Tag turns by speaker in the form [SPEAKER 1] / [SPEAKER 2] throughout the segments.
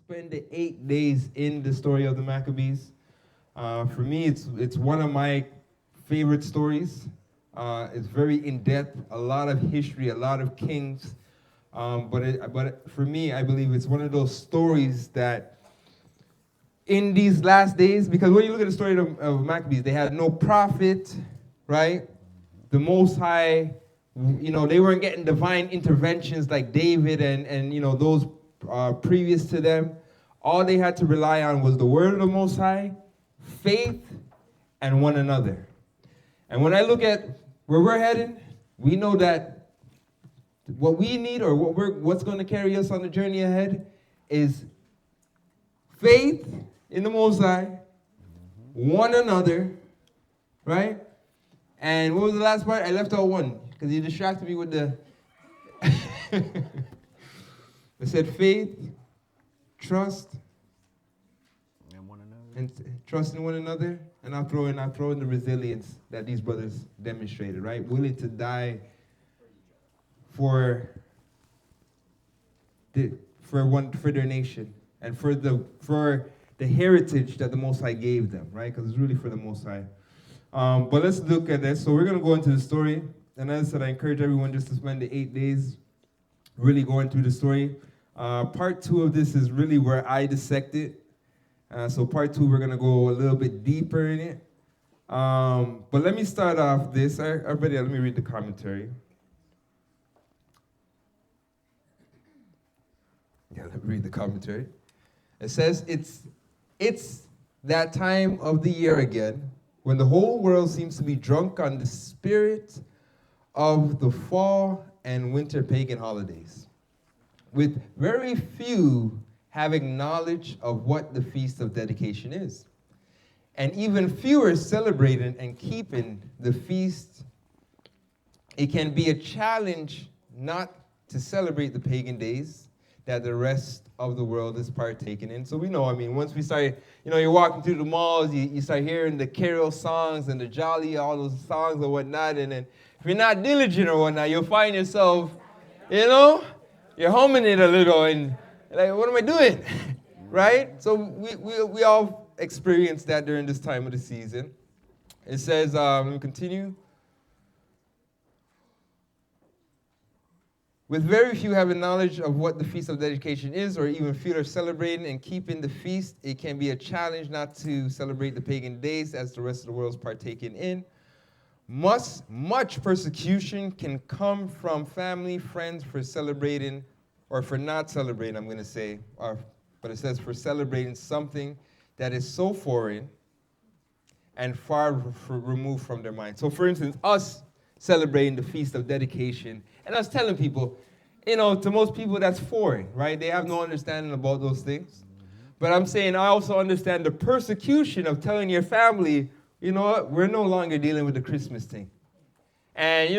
[SPEAKER 1] spend the 8 days in the story of the Maccabees. For me, it's one of my favorite stories. It's very in-depth, a lot of history, a lot of kings. But for me, I believe it's one of those stories that in these last days, because when you look at the story of Maccabees, they had no prophet, right? The Most High, they weren't getting divine interventions like David and those previous to them. All they had to rely on was the word of the Most High, faith, and one another. And when I look at where we're headed, we know that what we need or what's going to carry us on the journey ahead is faith in the Most High, one another, right? And what was the last part? I left out one because you distracted me with the... I said faith, trust,
[SPEAKER 2] and one another.
[SPEAKER 1] And trust in one another. And I'll throw in the resilience that these brothers demonstrated, right? Willing to die for their nation and for the heritage that the Most High gave them, right? Because it's really for the Most High. But let's look at this. So we're going to go into the story. And as I said, I encourage everyone just to spend the 8 days really going through the story. Part 2 of this is really where I dissect it. So part 2, we're going to go a little bit deeper in it. But let me start off this. Everybody, let me read the commentary. Yeah, let me read the commentary. It says, it's that time of the year again when the whole world seems to be drunk on the spirit of the fall and winter pagan holidays, with very few having knowledge of what the Feast of Dedication is, and even fewer celebrating and keeping the feast. It can be a challenge not to celebrate the pagan days that the rest of the world is partaking in. So we know, once we start, you're walking through the malls, you start hearing the carol songs and the jolly, all those songs and whatnot, and then if you're not diligent or whatnot, you'll find yourself, you're humming it a little and like, what am I doing? Right? So we all experience that during this time of the season. It says, let me continue. With very few having knowledge of what the Feast of Dedication is, or even few are celebrating and keeping the feast, it can be a challenge not to celebrate the pagan days as the rest of the world is partaking in. Much persecution can come from family, friends for celebrating, or for not celebrating, I'm going to say, but it says for celebrating something that is so foreign and far removed from their mind. So for instance, us celebrating the Feast of Dedication, and us telling people, to most people that's foreign, right? They have no understanding about those things. But I'm saying I also understand the persecution of telling your family, you know what, we're no longer dealing with the Christmas thing. And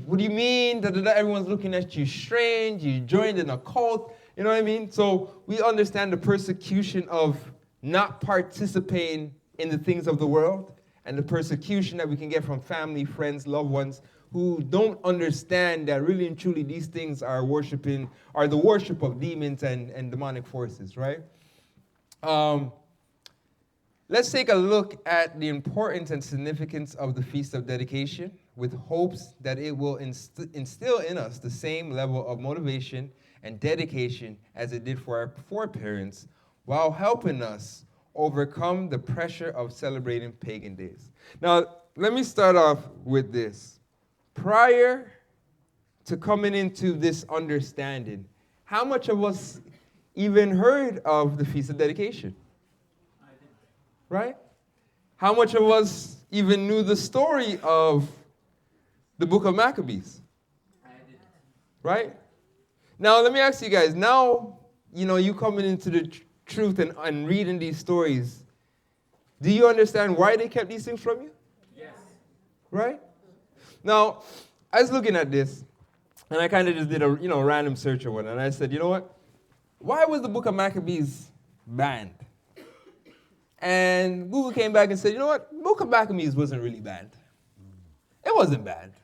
[SPEAKER 1] what do you mean? Everyone's looking at you strange, you joined in a cult, you know what I mean? So we understand the persecution of not participating in the things of the world, and the persecution that we can get from family, friends, loved ones who don't understand that really and truly these things are the worship of demons and demonic forces, right? Let's take a look at the importance and significance of the Feast of Dedication with hopes that it will instill in us the same level of motivation and dedication as it did for our foreparents, while helping us overcome the pressure of celebrating pagan days. Now, let me start off with this. Prior to coming into this understanding, how much of us even heard of the Feast of Dedication? I didn't. Right? How much of us even knew the story of the book of Maccabees? I didn't. Right? Now, let me ask you guys, now, you coming into the truth and reading these stories, do you understand why they kept these things from you? Yes. Right? Now, I was looking at this, and I kind of just did a random search or whatnot, and I said, you know what? Why was the book of Maccabees banned? And Google came back and said, you know what? The book of Maccabees wasn't really banned. It wasn't banned.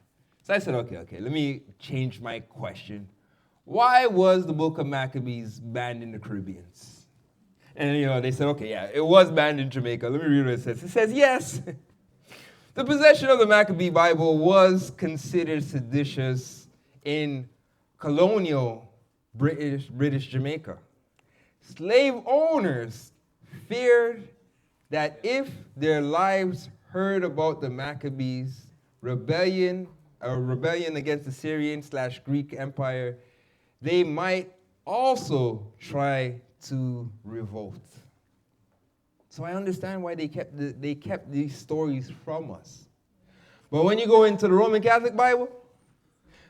[SPEAKER 1] So I said, okay, let me change my question. Why was the book of Maccabees banned in the Caribbeans? And, they said, okay, yeah, it was banned in Jamaica. Let me read what it says. It says, yes, the possession of the Maccabee Bible was considered seditious in colonial British Jamaica. Slave owners feared that if their lives heard about the Maccabees' rebellion against the Syrian/Greek Empire, they might also try to revolt. So I understand why they kept these stories from us. But when you go into the Roman Catholic Bible,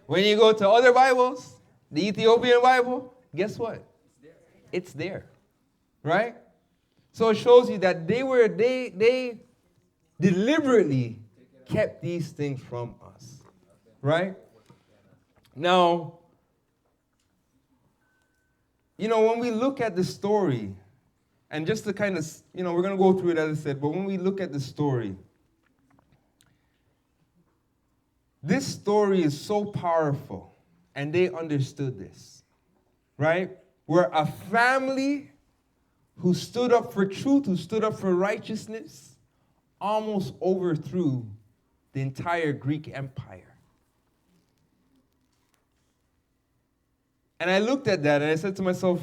[SPEAKER 1] when you go to other Bibles, the Ethiopian Bible, guess what? It's there, right? So it shows you that they deliberately kept these things from us, right? Now, when we look at the story, and just to kind of, we're going to go through it as I said, but when we look at the story, this story is so powerful, and they understood this, right? We're a family who stood up for truth, who stood up for righteousness, almost overthrew the entire Greek Empire. And I looked at that and I said to myself,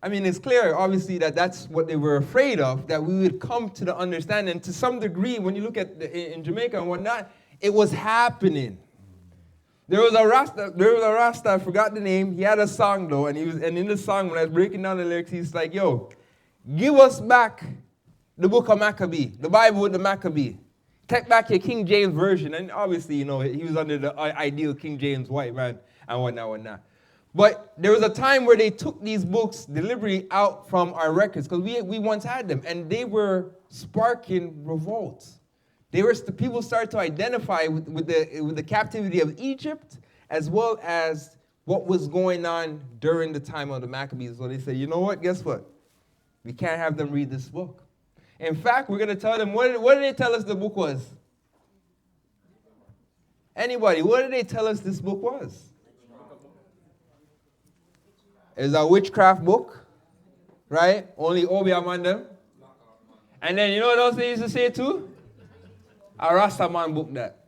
[SPEAKER 1] it's clear, obviously, that that's what they were afraid of, that we would come to the understanding. And to some degree, when you look at in Jamaica and whatnot, it was happening. There was a Rasta, I forgot the name. He had a song though, and in the song, when I was breaking down the lyrics, he's like, yo, give us back the book of Maccabee, the Bible with the Maccabee. Take back your King James version. And obviously, he was under the ideal King James white man and whatnot. But there was a time where they took these books deliberately out from our records, because we once had them, and they were sparking revolts. People started to identify with the captivity of Egypt, as well as what was going on during the time of the Maccabees. So they said, you know what? Guess what? We can't have them read this book. In fact, we're going to tell them, what did they tell us the book was? Anybody, what did they tell us this book was? It's a witchcraft book, right? Only Obi Amanda. And then you know what else they used to say too? A Rastaman book that.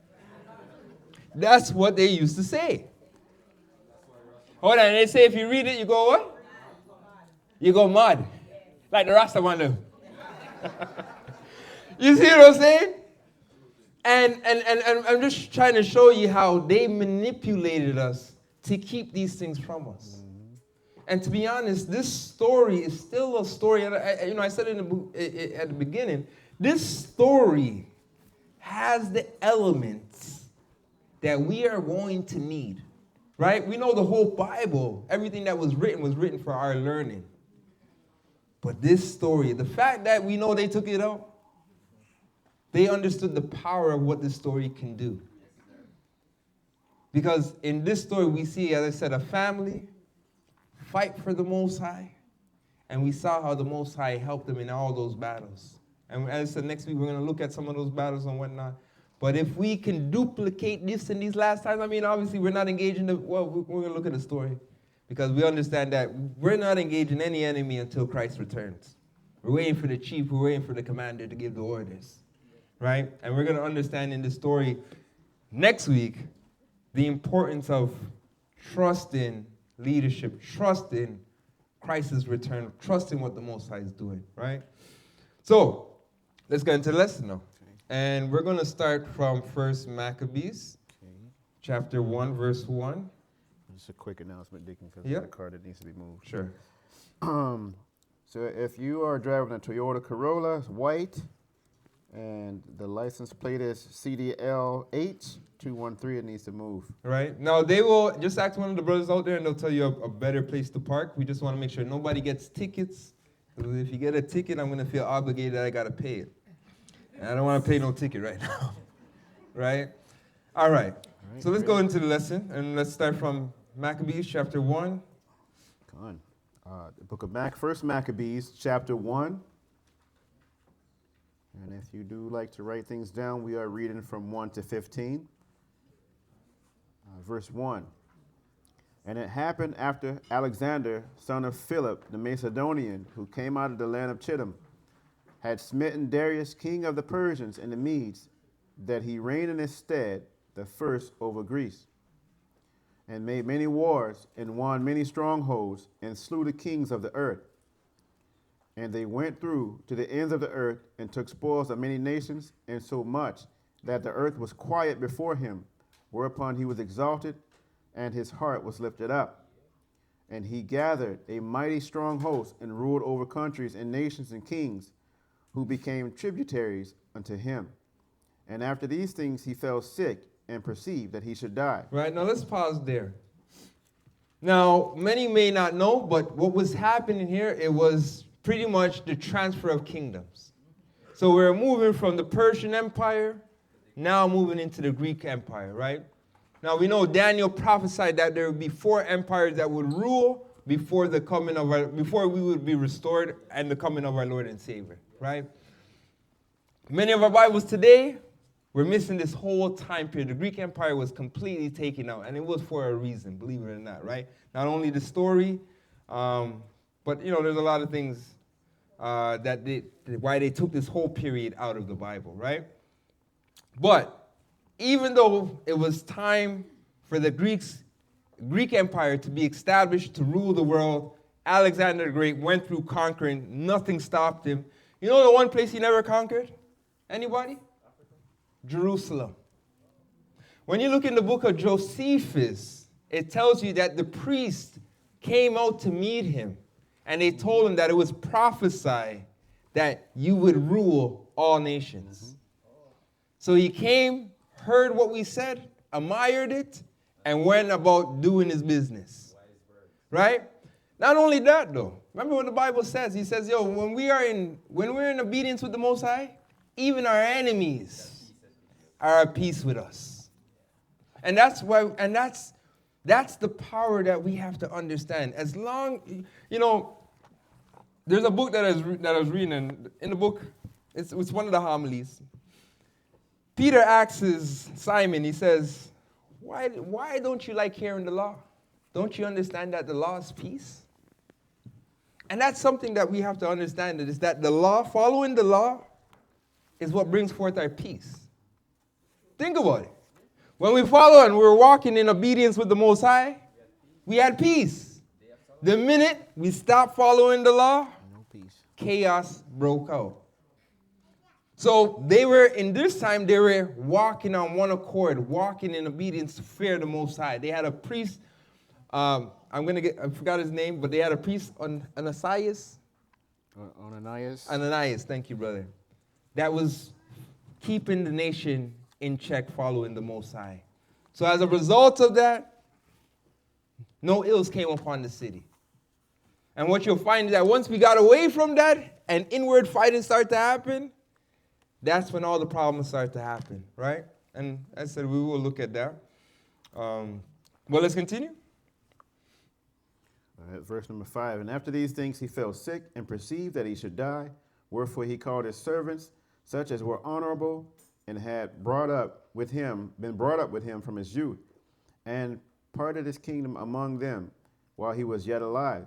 [SPEAKER 1] That's what they used to say. Hold on, they say if you read it, you go what? You go mad. Like the Rastaman do. You see what I'm saying? And I'm just trying to show you how they manipulated us to keep these things from us. And to be honest, this story is still a story. And I said it at the beginning. This story has the elements that we are going to need, right? We know the whole Bible, everything that was written for our learning. But this story, the fact that we know they took it out, they understood the power of what this story can do. Because in this story, we see, as I said, a family fight for the Most High, and we saw how the Most High helped them in all those battles. And as I said, next week we're going to look at some of those battles and whatnot. But if we can duplicate this in these last times, obviously we're not engaging we're going to look at the story, because we understand that we're not engaging any enemy until Christ returns. We're waiting for the chief, we're waiting for the commander to give the orders, right? And we're going to understand in the story next week the importance of trusting leadership, trusting Christ's return, trusting what the Most High is doing, right? So, let's get into the lesson now. Okay. And we're going to start from 1 Maccabees, chapter 1, verse 1.
[SPEAKER 2] Just a quick announcement, Deacon, because there's a car that needs to be moved.
[SPEAKER 1] Sure.
[SPEAKER 2] So if you are driving a Toyota Corolla, it's white, and the license plate is CDL-H213, it needs to move.
[SPEAKER 1] Right. Now, they will just ask one of the brothers out there, and they'll tell you a better place to park. We just want to make sure nobody gets tickets. If you get a ticket, I'm going to feel obligated that I got to pay it. And I don't want to pay no ticket right now. Right? All right. So let's go into the lesson, and let's start from Maccabees, chapter 1.
[SPEAKER 2] Come on. The book of 1 Maccabees, chapter 1. And if you do like to write things down, we are reading from 1 to 15. Verse 1. And it happened after Alexander, son of Philip the Macedonian, who came out of the land of Chittim, had smitten Darius, king of the Persians and the Medes, that he reigned in his stead, the first over Greece, and made many wars, and won many strongholds, and slew the kings of the earth. And they went through to the ends of the earth, and took spoils of many nations, and so much that the earth was quiet before him, whereupon he was exalted, and his heart was lifted up. And he gathered a mighty strong host, and ruled over countries and nations and kings, who became tributaries unto him. And after these things he fell sick, and perceived that he should die.
[SPEAKER 1] Right, now let's pause there. Now, many may not know, but what was happening here, it was pretty much the transfer of kingdoms. So we're moving from the Persian Empire, now moving into the Greek Empire, right? Now we know Daniel prophesied that there would be 4 empires that would rule before before we would be restored and the coming of our Lord and Savior, right? Many of our Bibles today, we're missing this whole time period. The Greek Empire was completely taken out, and it was for a reason, believe it or not, right? Not only the story, but there's a lot of things why they took this whole period out of the Bible, right? But even though it was time for the Greek Empire to be established to rule the world, Alexander the Great went through conquering. Nothing stopped him. You know the one place he never conquered? Anybody? Jerusalem. When you look in the book of Josephus, it tells you that the priest came out to meet him, and they told him that it was prophesied that you would rule all nations. So he came, heard what we said, admired it, and went about doing his business. Right? Not only that, though. Remember what the Bible says? He says, when we're in obedience with the Most High, even our enemies are at peace with us. And that's the power that we have to understand. As long, there's a book that I was reading, and in the book, it's one of the homilies. Peter asks Simon, he says, why don't you like hearing the law? Don't you understand that the law is peace? And that's something that we have to understand, is that the law, following the law, is what brings forth our peace. Think about it. When we follow and we're walking in obedience with the Most High, we had peace. The minute we stopped following the law,
[SPEAKER 2] No peace.
[SPEAKER 1] Chaos broke out. So they were walking on one accord, walking in obedience to fear the Most High. They had a priest, I forgot his name, but they had a priest, Ananias. Ananias, thank you, brother. That was keeping the nation in check, following the Most High. So as a result of that, no ills came upon the city. And what you'll find is that once we got away from that and inward fighting started to happen, that's when all the problems start to happen, right? And as I said, we will look at that. Well, let's continue.
[SPEAKER 2] All right, verse number 5. And after these things he fell sick, and perceived that he should die. Wherefore he called his servants, such as were honorable, and had been brought up with him from his youth, and parted his kingdom among them while he was yet alive.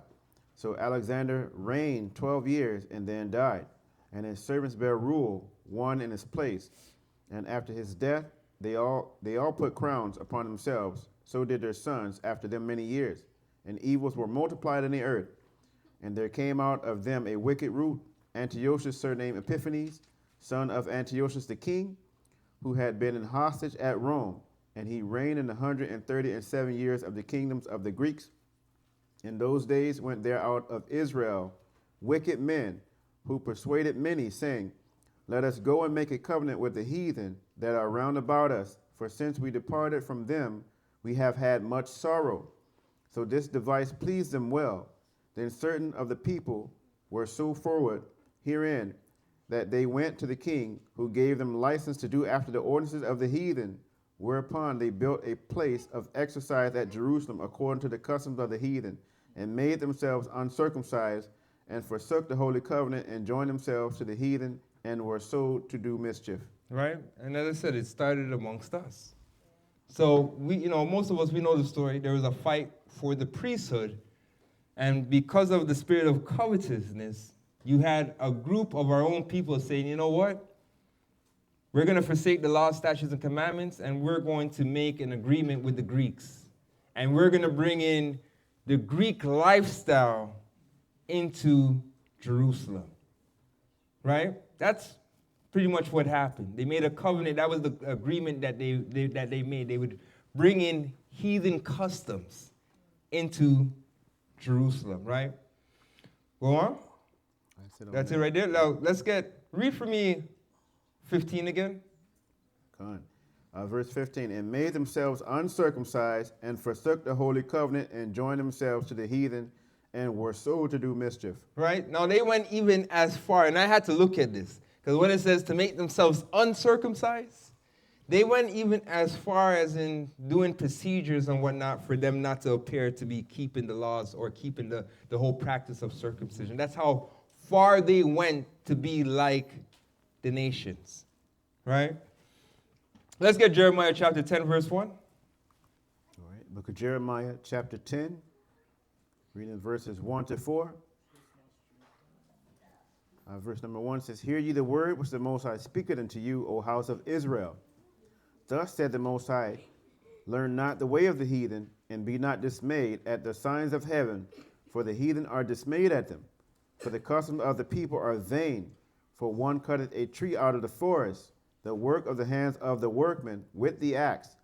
[SPEAKER 2] So Alexander reigned 12 years, and then died. And his servants bare rule, one in his place. And after his death, they all put crowns upon themselves. So did their sons after them many years. And evils were multiplied in the earth. And there came out of them a wicked root, Antiochus surnamed Epiphanes, son of Antiochus the king, who had been in hostage at Rome. And he reigned in 137 years of the kingdoms of the Greeks. In those days went there out of Israel wicked men, who persuaded many, saying, Let us go and make a covenant with the heathen that are round about us, for since we departed from them, we have had much sorrow. So this device pleased them well. Then certain of the people were so forward herein, that they went to the king, who gave them license to do after the ordinances of the heathen, whereupon they built a place of exercise at Jerusalem according to the customs of the heathen, and made themselves uncircumcised, and forsook the holy covenant, and joined themselves to the heathen, and were so to do mischief.
[SPEAKER 1] Right? And as I said, it started amongst us. So most of us, we know the story. There was a fight for the priesthood. And because of the spirit of covetousness, you had a group of our own people saying, you know what? We're going to forsake the law, statutes, and commandments, and we're going to make an agreement with the Greeks. And we're going to bring in the Greek lifestyle into Jerusalem. Right? That's pretty much what happened. They made a covenant. That was the agreement that they made. They would bring in heathen customs into Jerusalem, right? Go on. That's it right there. Now, read for me 15 again.
[SPEAKER 2] Come on. Verse 15, and made themselves uncircumcised and forsook the holy covenant and joined themselves to the heathen and were sold to do mischief.
[SPEAKER 1] Right? Now, they went even as far, and I had to look at this, because when it says to make themselves uncircumcised, they went even as far as in doing procedures and whatnot for them not to appear to be keeping the laws or keeping the whole practice of circumcision. That's how far they went to be like the nations, right? Let's get Jeremiah chapter 10, verse 1.
[SPEAKER 2] All right, book of Jeremiah chapter 10, reading verses 1 to 4. Verse number 1 says, hear ye the word which the Most High speaketh unto you, O house of Israel. Thus said the Most High, learn not the way of the heathen, and be not dismayed at the signs of heaven, for the heathen are dismayed at them. For the customs of the people are vain, for one cutteth a tree out of the forest, the work of the hands of the workman with the axe.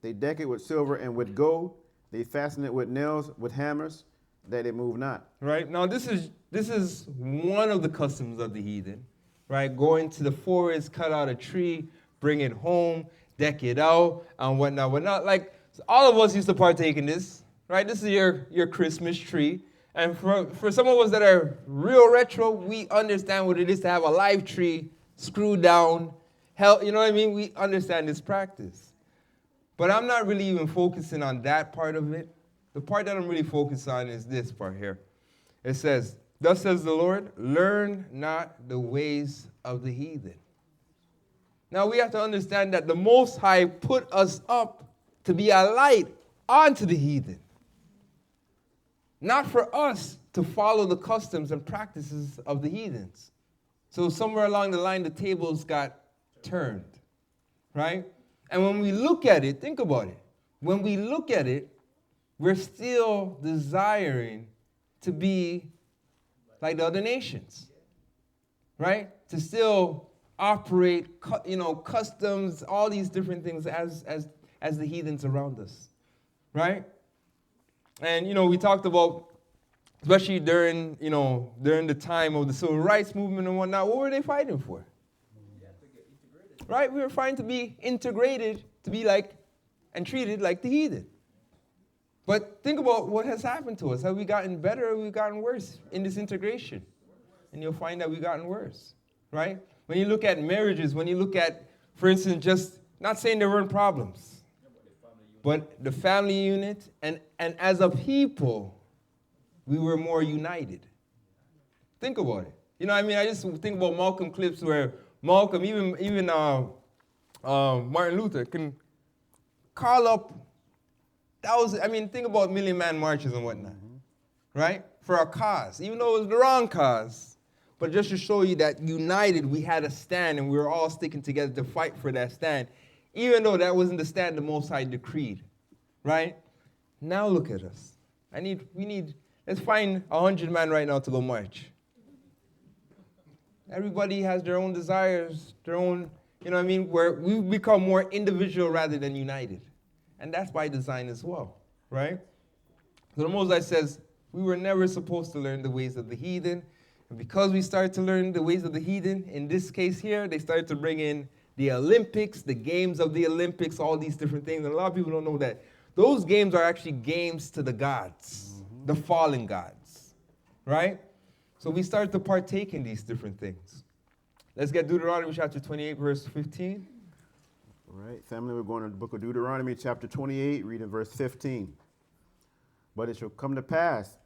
[SPEAKER 2] They deck it with silver and with gold, they fasten it with nails, with hammers, that it move not.
[SPEAKER 1] Right, now this is one of the customs of the heathen, right? Going to the forest, cut out a tree, bring it home, deck it out, and whatnot. Like, all of us used to partake in this, right? This is your Christmas tree. And for some of us that are real retro, we understand what it is to have a live tree screwed down. Hell, you know what I mean? We understand this practice. But I'm not really even focusing on that part of it. The part that I'm really focused on is this part here. It says, thus says the Lord, learn not the ways of the heathen. Now we have to understand that the Most High put us up to be a light onto the heathen. Not for us to follow the customs and practices of the heathens. So somewhere along the line, the tables got turned, right? And when we look at it, think about it. When we look at it, we're still desiring to be like the other nations, right? To still operate, customs, all these different things as the heathens around us, right? And, we talked about, especially during the time of the civil rights movement and whatnot, what were they fighting for? Yeah, to get integrated. Right? We were fighting to be integrated, to be like, and treated like the heathen. But think about what has happened to us. Have we gotten better or have we gotten worse in this integration? And you'll find that we've gotten worse, right? When you look at marriages, when you look at, for instance, just not saying there weren't problems, but the family unit, and as a people, we were more united. Think about it. I just think about Malcolm clips where Malcolm, even Martin Luther can call up thousands. Think about Million Man marches and whatnot, right? For a cause, even though it was the wrong cause. But just to show you that united, we had a stand, and we were all sticking together to fight for that stand. Even though that wasn't the stand the Most High decreed, right? Now look at us. Let's find 100 men right now to go march. Everybody has their own desires, their own, where we become more individual rather than united. And that's by design as well, right? So the Most High says, we were never supposed to learn the ways of the heathen. And because we started to learn the ways of the heathen, in this case here, they started to bring in the Olympics, the games of the Olympics, all these different things. And a lot of people don't know that. Those games are actually games to the gods, the fallen gods, right? So we start to partake in these different things. Let's get Deuteronomy chapter 28, verse 15.
[SPEAKER 2] All right, family, we're going to the book of Deuteronomy chapter 28, reading verse 15. But it shall come to pass,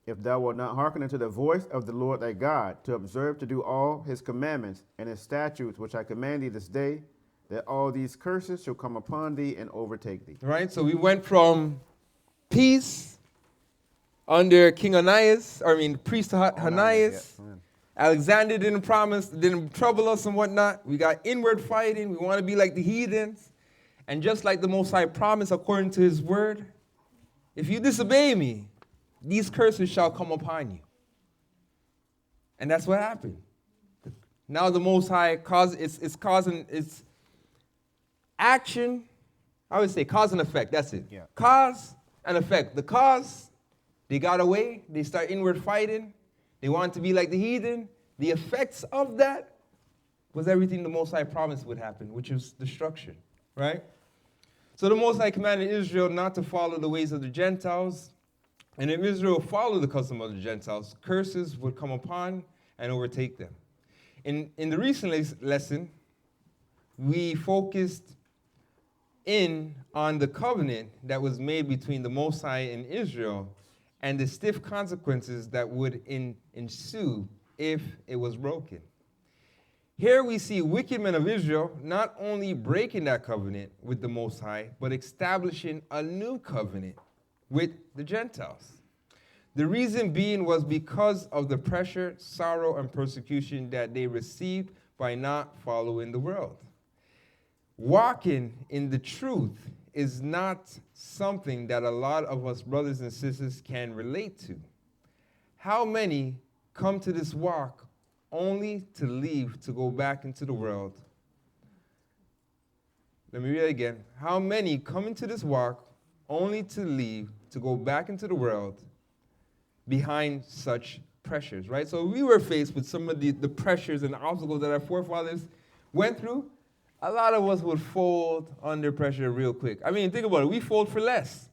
[SPEAKER 2] if thou wilt not hearken unto the voice of the Lord thy God, to observe to do all his commandments and his statutes which I command thee this day, that all these curses shall come upon thee and overtake thee.
[SPEAKER 1] Right? So we went from peace under King priest Hananias.
[SPEAKER 2] Yeah.
[SPEAKER 1] Alexander didn't trouble us and whatnot. We got inward fighting. We want to be like the heathens. And just like the Most High promised according to his word, if you disobey me, these curses shall come upon you. And that's what happened. Now the Most High it's action. I would say cause and effect. That's it.
[SPEAKER 2] Yeah.
[SPEAKER 1] Cause and effect. The cause, they got away. They start inward fighting. They wanted to be like the heathen. The effects of that was everything the Most High promised would happen, which was destruction, right? So the Most High commanded Israel not to follow the ways of the Gentiles. And if Israel followed the custom of the Gentiles, curses would come upon and overtake them. In the recent lesson, we focused in on the covenant that was made between the Most High and Israel and the stiff consequences that would ensue if it was broken. Here we see wicked men of Israel not only breaking that covenant with the Most High, but establishing a new covenant with the Gentiles. The reason being was because of the pressure, sorrow, and persecution that they received by not following the world. Walking in the truth is not something that a lot of us brothers and sisters can relate to. How many come to this walk only to leave to go back into the world? Let me read it again. How many come into this walk only to leave to go back into the world behind such pressures, right? So we were faced with some of the pressures and obstacles that our forefathers went through. A lot of us would fold under pressure real quick. I mean, think about it. We fold for less.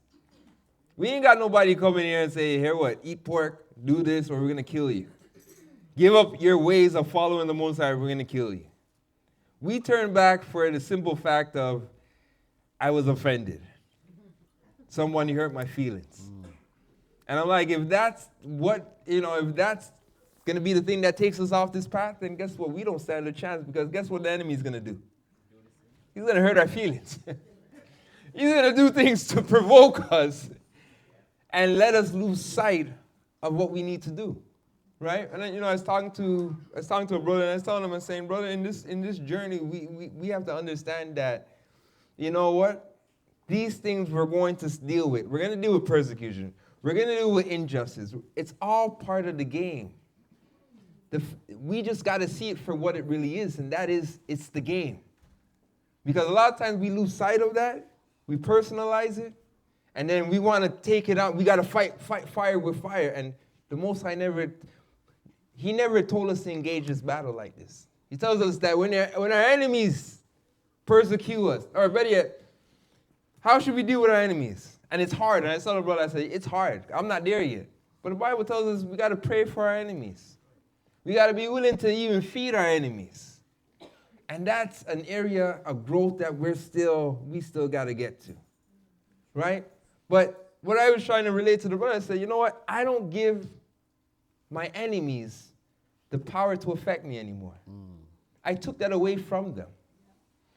[SPEAKER 1] We ain't got nobody coming here and say, here what, eat pork, do this, or we're going to kill you. Give up your ways of following the Most High, we're going to kill you. We turn back for the simple fact of, I was offended. Someone hurt my feelings. And I'm like, if that's if that's going to be the thing that takes us off this path, then guess what? We don't stand a chance, because guess what the enemy's going to do? He's going to hurt our feelings. He's going to do things to provoke us and let us lose sight of what we need to do, right? And then, I was talking to a brother, and I was telling him, saying, brother, in this journey, we have to understand that, you know what? These things we're going to deal with. We're going to deal with persecution. We're going to deal with injustice. It's all part of the game. We just got to see it for what it really is, and that is, it's the game. Because a lot of times we lose sight of that, we personalize it, and then we want to take it out. We got to fight fire with fire. And the Most High never told us to engage this battle like this. He tells us that when our enemies persecute us, or better yet, how should we deal with our enemies? And it's hard. And I told the brother, I said, it's hard. I'm not there yet. But the Bible tells us we got to pray for our enemies. We got to be willing to even feed our enemies. And that's an area of growth that we still got to get to, right? But what I was trying to relate to the brother, I said, you know what? I don't give my enemies the power to affect me anymore. I took that away from them.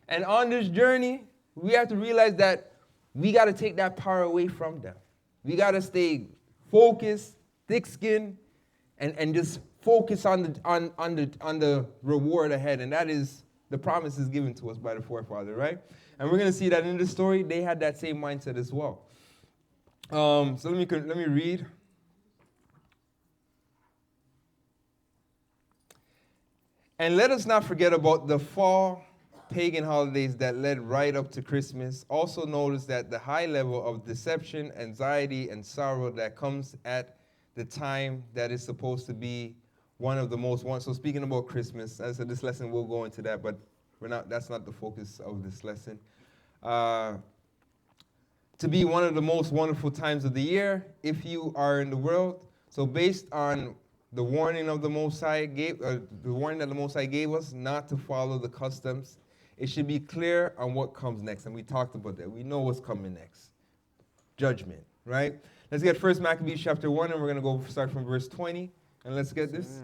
[SPEAKER 1] And on this journey, we have to realize that we got to take that power away from them. We got to stay focused, thick-skinned, and just focus on the reward ahead, and that is the promises given to us by the forefather, right? And we're going to see that in this story, they had that same mindset as well. So let me read. And let us not forget about the fall pagan holidays that led right up to Christmas. Also notice that the high level of deception, anxiety, and sorrow that comes at the time that is supposed to be one of the most one. So speaking about Christmas, as I said, this lesson will go into that, but that's not the focus of this lesson. To be one of the most wonderful times of the year, if you are in the world. So based on the warning of the Most High the warning that the Most High gave us not to follow the customs, it should be clear on what comes next. And we talked about that. We know what's coming next. Judgment, right? Let's get 1 Maccabees chapter 1, and we're going to go start from verse 20. And let's get this.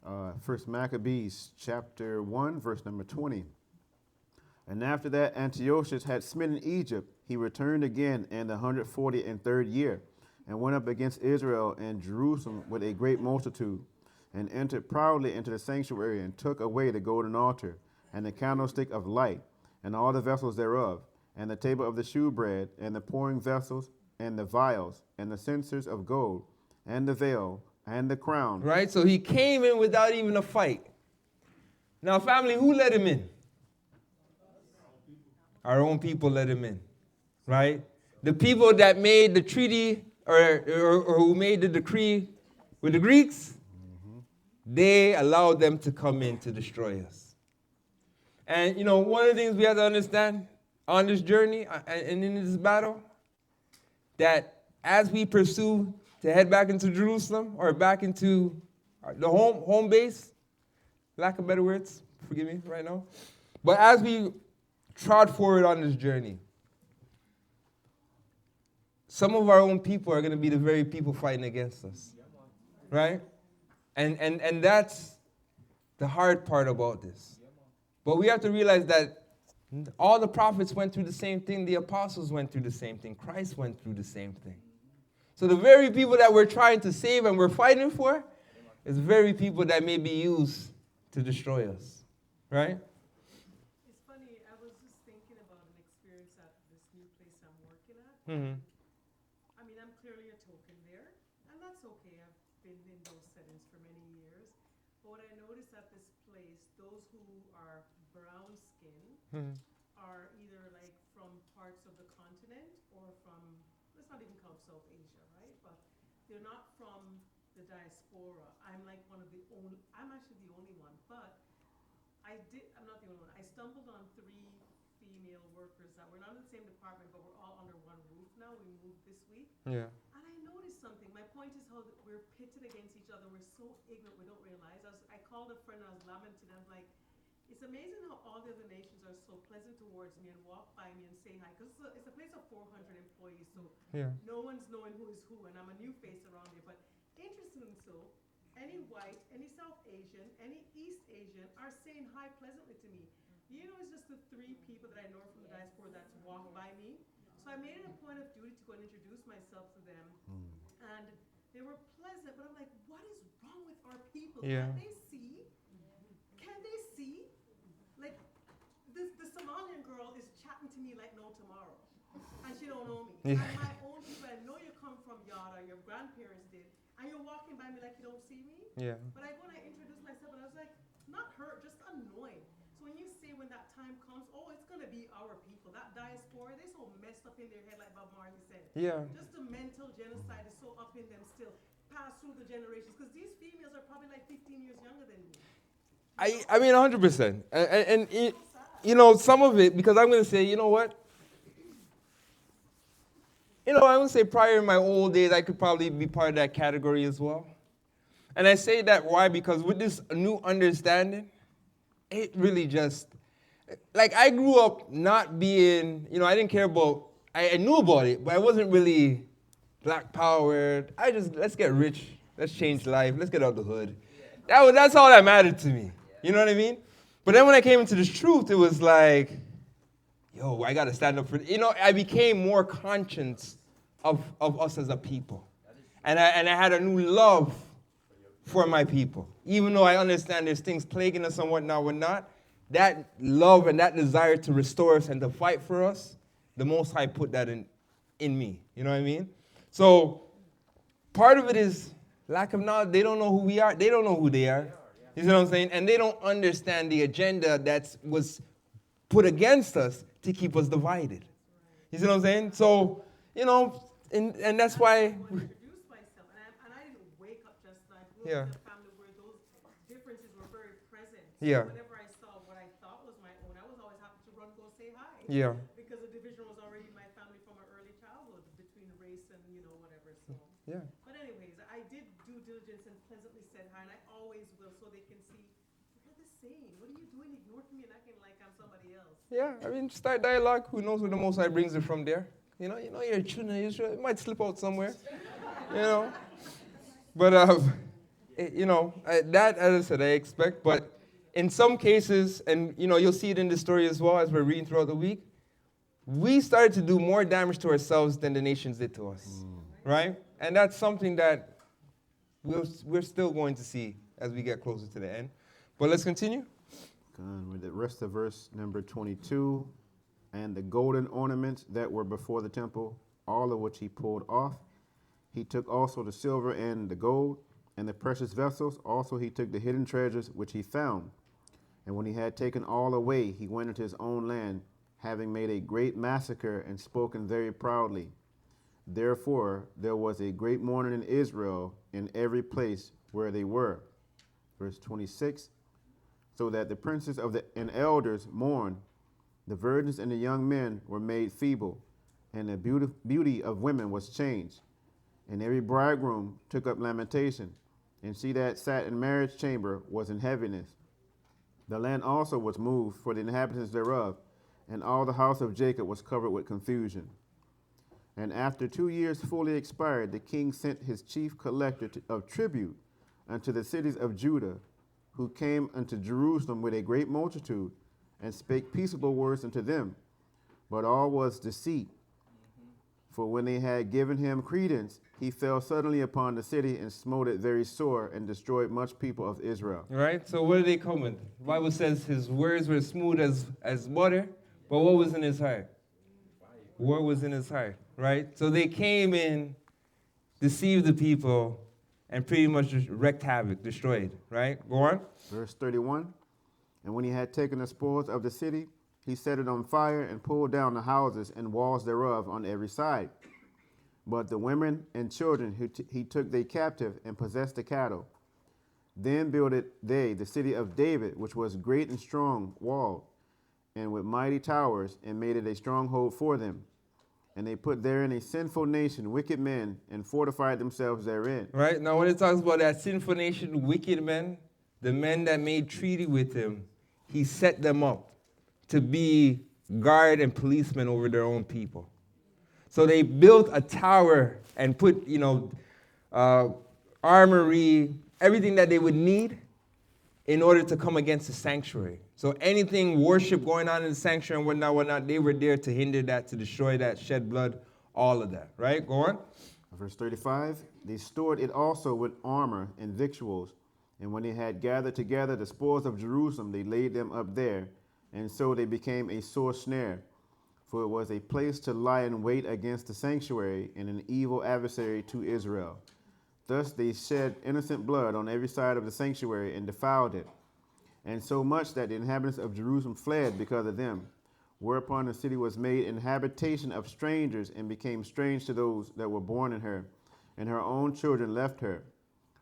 [SPEAKER 2] 1 Maccabees chapter 1, verse number 20. And after that Antiochus had smitten Egypt, he returned again in the 143rd year, and went up against Israel and Jerusalem with a great multitude, and entered proudly into the sanctuary, and took away the golden altar, and the candlestick of light, and all the vessels thereof, and the table of the shewbread, and the pouring vessels, and the vials, and the censers of gold, and the veil, and the crown.
[SPEAKER 1] Right? So he came in without even a fight. Now, family, who let him in? Our own people let him in. Right? The people that made the treaty or who made the decree with the Greeks, they allowed them to come in to destroy us. And, one of the things we have to understand on this journey and in this battle, that as we pursue to head back into Jerusalem or back into the home base, lack of better words, forgive me right now, but as we trod forward on this journey, some of our own people are going to be the very people fighting against us, right? And that's the hard part about this. But we have to realize that all the prophets went through the same thing. The apostles went through the same thing. Christ went through the same thing. So the very people that we're trying to save and we're fighting for is very people that may be used to destroy us, right?
[SPEAKER 3] It's funny, I was just thinking about an experience at this new place I'm working at.
[SPEAKER 1] Mm-hmm.
[SPEAKER 3] I mean, I'm clearly a token there, and that's okay. I've been in those settings for many years. But what I noticed at this place, those who are brown skinned are either like from parts of the continent or from, let's not even count South Asia, right? But they're not from the diaspora. I'm like one of the only, I'm actually the only one, but I'm not the only one. I stumbled on 3 female workers that were not in the same department, but we're all under one roof now. We moved this week.
[SPEAKER 1] Yeah.
[SPEAKER 3] And I noticed something. My point is how we're pitted against each other. We're so ignorant, we don't realize. I called a friend, I was lamenting. I was like, it's amazing how all the other nations are so pleasant towards me and walk by me and say hi. Because it's a place of 400 employees, so no one's knowing who is who. And I'm a new face around there. But interestingly so, any white, any South Asian, any East Asian are saying hi pleasantly to me. It's just the 3 people that I know from the diaspora that's walked by me. So I made it a point of duty to go and introduce myself to them. And they were pleasant, but I'm like, what is wrong with our people?
[SPEAKER 1] Yeah.
[SPEAKER 3] Can they see? Can they see? Like, the Somalian girl is chatting to me like no tomorrow. And she don't know me.
[SPEAKER 1] Yeah.
[SPEAKER 3] And my own people, I know you come from Yara, your grandparents did, and you're walking by me like you don't see me.
[SPEAKER 1] Yeah.
[SPEAKER 3] But I go and I introduce myself, and I was like, not hurt, just annoyed. So when you say when that time comes, oh, it's going to be our people, that diaspora, they're so messed up in their head, like Bob Marley said.
[SPEAKER 1] Yeah.
[SPEAKER 3] Just the mental genocide is so up in them still, passed through the generations. Because these females are probably like 15 years younger than me.
[SPEAKER 1] I mean, 100%. And some of it, because I'm going to say, you know what? I would say prior in my old days, I could probably be part of that category as well. And I say that why? Because with this new understanding, it really just, like I grew up not being, I didn't care about, I knew about it, but I wasn't really black powered. Let's get rich, let's change life, let's get out of the hood. That's all that mattered to me. You know what I mean? But then when I came into this truth, it was like, yo, I got to stand up for, I became more conscious of us as a people. And I had a new love for my people. Even though I understand there's things plaguing us and whatnot, that love and that desire to restore us and to fight for us, the Most High put that in me. You know what I mean? So part of it is lack of knowledge. They don't know who we are. They don't know who they are. You see what I'm saying? And they don't understand the agenda that was put against us to keep us divided. You see what I'm saying? So, and that's why.
[SPEAKER 3] I introduced myself, and I didn't wake up just now. I grew up in a family where those differences were very present. So whenever I saw what I thought was my own, I was always happy to run, go say hi.
[SPEAKER 1] Yeah.
[SPEAKER 3] Because the division was already in my family from an early childhood between race and, whatever. So.
[SPEAKER 1] Yeah.
[SPEAKER 3] But anyways, I did due diligence and pleasantly said hi, and I always will, so they can see, we're the same. What are you doing ignoring me and acting like I'm somebody else?
[SPEAKER 1] Yeah, I mean, start dialogue. Who knows where the Most High brings it from there? You're children of Israel. It might slip out somewhere, But, that, as I said, I expect. But in some cases, and you'll see it in the story as well as we're reading throughout the week, we started to do more damage to ourselves than the nations did to us, right? And that's something that we're still going to see as we get closer to the end. But let's continue.
[SPEAKER 2] With the rest of verse number 22, and the golden ornaments that were before the temple, all of which he pulled off. He took also the silver and the gold, and the precious vessels. Also he took the hidden treasures which he found. And when he had taken all away, he went into his own land, having made a great massacre and spoken very proudly. Therefore there was a great mourning in Israel in every place where they were. Verse 26, so that the princes and elders mourned, the virgins and the young men were made feeble, and the beauty of women was changed. And every bridegroom took up lamentation, and she that sat in marriage chamber was in heaviness. The land also was moved for the inhabitants thereof, and all the house of Jacob was covered with confusion. And after 2 years fully expired, the king sent his chief collector of tribute unto the cities of Judah, who came unto Jerusalem with a great multitude, and spake peaceable words unto them. But all was deceit. For when they had given him credence, he fell suddenly upon the city and smote it very sore, and destroyed much people of Israel.
[SPEAKER 1] Right? So what did they come with? The Bible says his words were smooth as butter, but what was in his heart? What was in his heart, right? So they came in, deceived the people, and pretty much just wreaked havoc, destroyed, right? Go on.
[SPEAKER 2] Verse 31, and when he had taken the spoils of the city, he set it on fire and pulled down the houses and walls thereof on every side. But the women and children he took they captive and possessed the cattle. Then builded they the city of David, which was great and strong walled, and with mighty towers, and made it a stronghold for them. And they put therein a sinful nation, wicked men, and fortified themselves therein.
[SPEAKER 1] Right? Now when it talks about that sinful nation, wicked men, the men that made treaty with him, he set them up to be guard and policemen over their own people. So they built a tower and put, armory, everything that they would need in order to come against the sanctuary. So anything, worship going on in the sanctuary and whatnot, they were there to hinder that, to destroy that, shed blood, all of that. Right? Go on.
[SPEAKER 2] Verse 35, they stored it also with armor and victuals. And when they had gathered together the spoils of Jerusalem, they laid them up there. And so they became a sore snare. For it was a place to lie in wait against the sanctuary, and an evil adversary to Israel. Thus they shed innocent blood on every side of the sanctuary and defiled it. And so much that the inhabitants of Jerusalem fled because of them. Whereupon the city was made an habitation of strangers, and became strange to those that were born in her. And her own children left her.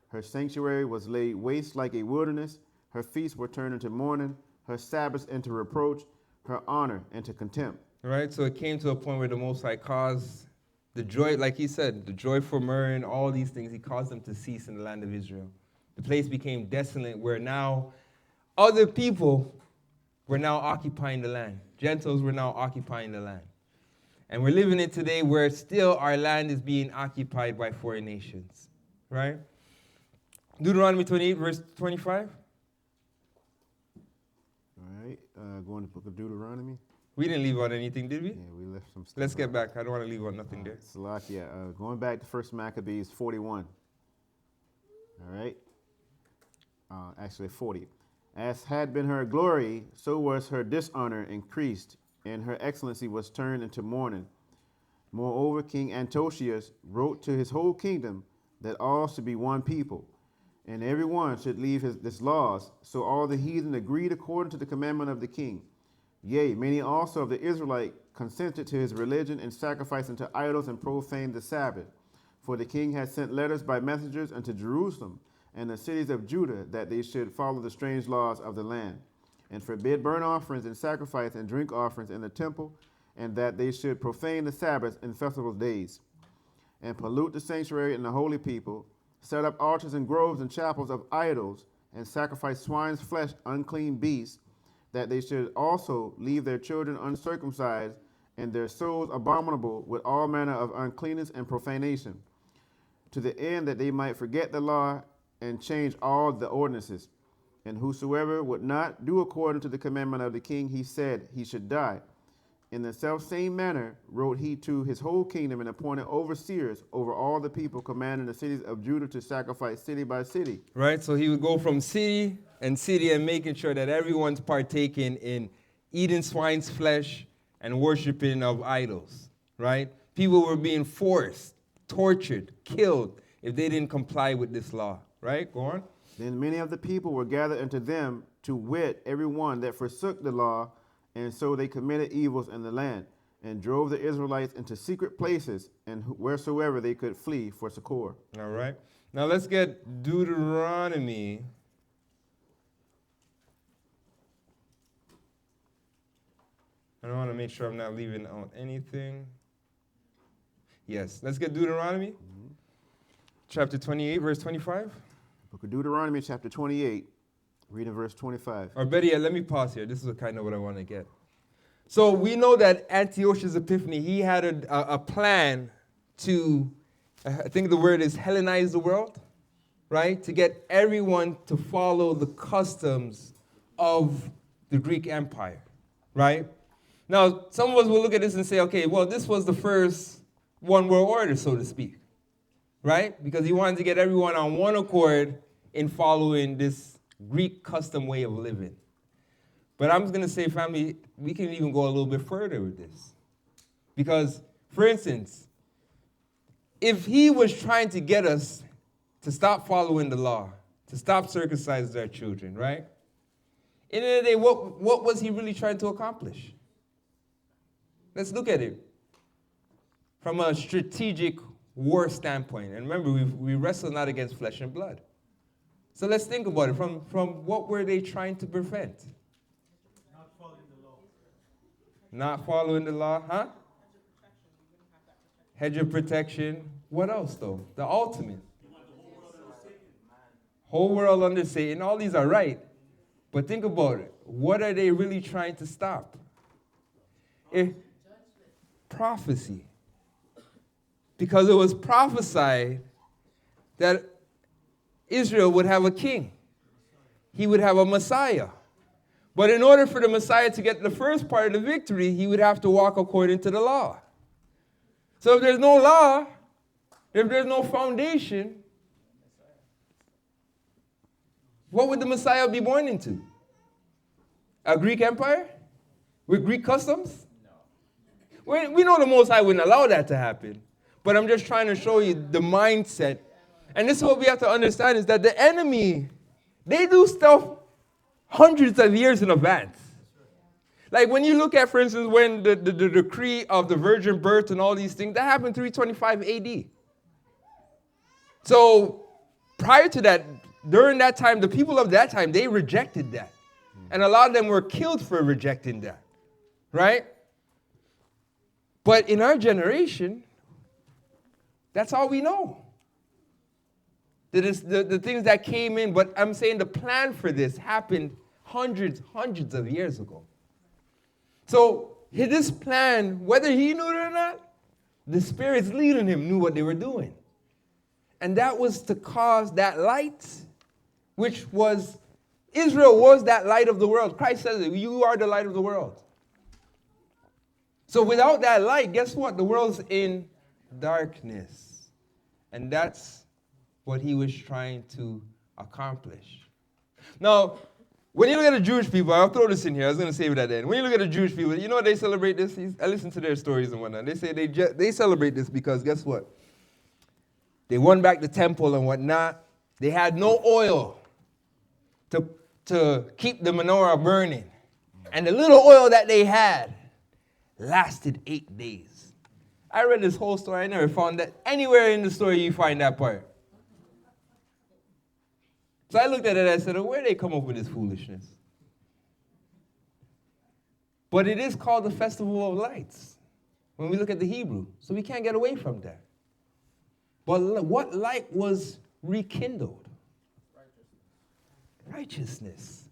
[SPEAKER 2] Her sanctuary was laid waste like a wilderness. Her feasts were turned into mourning. Her Sabbaths into reproach. Her honor into contempt.
[SPEAKER 1] Right? So it came to a point where the Most High caused the joy, like he said, the joy for myrrh and all these things, he caused them to cease in the land of Israel. The place became desolate, where now other people were now occupying the land. Gentiles were now occupying the land. And we're living in today where still our land is being occupied by foreign nations. Right? Deuteronomy 28, verse 25.
[SPEAKER 2] All right, going to the book of Deuteronomy.
[SPEAKER 1] We didn't leave out anything, did we?
[SPEAKER 2] Yeah, we left some stuff.
[SPEAKER 1] Let's get back. I don't want to leave out nothing there.
[SPEAKER 2] Salakia, going back to 1 Maccabees 41. All right. Actually 40. As had been her glory, so was her dishonor increased, and her excellency was turned into mourning. Moreover, King Antiochus wrote to his whole kingdom that all should be one people, and every one should leave his laws. So all the heathen agreed according to the commandment of the king. Yea, many also of the Israelites consented to his religion, and sacrificed unto idols, and profaned the Sabbath. For the king had sent letters by messengers unto Jerusalem and the cities of Judah, that they should follow the strange laws of the land, and forbid burnt offerings and sacrifice and drink offerings in the temple, and that they should profane the Sabbaths and festival days, and pollute the sanctuary and the holy people, set up altars and groves and chapels of idols, and sacrifice swine's flesh, unclean beasts, that they should also leave their children uncircumcised, and their souls abominable with all manner of uncleanness and profanation, to the end that they might forget the law and change all the ordinances. And whosoever would not do according to the commandment of the king, he said he should die. In the selfsame manner wrote he to his whole kingdom and appointed overseers over all the people, commanding the cities of Judah to sacrifice city by city.
[SPEAKER 1] Right? So he would go from city and making sure that everyone's partaking in eating swine's flesh and worshiping of idols. Right? People were being forced, tortured, killed if they didn't comply with this law. Right? Go on.
[SPEAKER 2] Then many of the people were gathered unto them, to wit, every one that forsook the law, and so they committed evils in the land, and drove the Israelites into secret places, and wheresoever they could flee for succor.
[SPEAKER 1] All right. Now let's get Deuteronomy. I want to make sure I'm not leaving out anything. Yes, let's get Deuteronomy, chapter 28, verse 25.
[SPEAKER 2] Book of Deuteronomy, chapter 28, reading verse 25.
[SPEAKER 1] Or better yet, let me pause here. This is kind of what I want to get. So we know that Antiochus Epiphanes, he had a plan to, I think the word is Hellenize the world, right? To get everyone to follow the customs of the Greek Empire, right? Now, some of us will look at this and say, okay, well, this was the first one world order, so to speak, right? Because he wanted to get everyone on one accord in following this Greek custom way of living. But I'm going to say, family, we can even go a little bit further with this. Because, for instance, if he was trying to get us to stop following the law, to stop circumcising our children, right? In the end of the day, what was he really trying to accomplish? Let's look at it from a strategic war standpoint. And remember, we wrestle not against flesh and blood. So let's think about it. From what were they trying to prevent?
[SPEAKER 4] Not following the law.
[SPEAKER 1] Not following the law, huh? Hedge of protection. What else, though? The ultimate. Whole world under Satan. All these are right. But think about it. What are they really trying to stop? Prophecy. Because it was prophesied that Israel would have a king. He would have a Messiah. But in order for the Messiah to get the first part of the victory, he would have to walk according to the law. So if there's no law, if there's no foundation, what would the Messiah be born into? A Greek empire? With Greek customs? No. We know the Most High wouldn't allow that to happen. But I'm just trying to show you the mindset. And this is what we have to understand is that the enemy, they do stuff hundreds of years in advance. Like when you look at, for instance, when the decree of the virgin birth and all these things, that happened 325 AD. So prior to that, during that time, the people of that time, they rejected that. And a lot of them were killed for rejecting that, right? But in our generation, that's all we know. That is the things that came in, but I'm saying the plan for this happened hundreds of years ago. So this plan, whether he knew it or not, the spirits leading him knew what they were doing. And that was to cause that light, which was, Israel was that light of the world. Christ says it, you are the light of the world. So without that light, guess what? The world's in darkness. And that's what he was trying to accomplish. Now, when you look at the Jewish people, I'll throw this in here. I was going to save it at the end. When you look at the Jewish people, you know what they celebrate this? I listen to their stories and whatnot. They say they celebrate this because guess what? They won back the temple and whatnot. They had no oil to keep the menorah burning. And the little oil that they had lasted 8 days. I read this whole story. I never found that anywhere in the story you find that part. So I looked at it and I said, where did they come up with this foolishness? But it is called the Festival of Lights when we look at the Hebrew. So we can't get away from that. But what light was rekindled? Righteousness.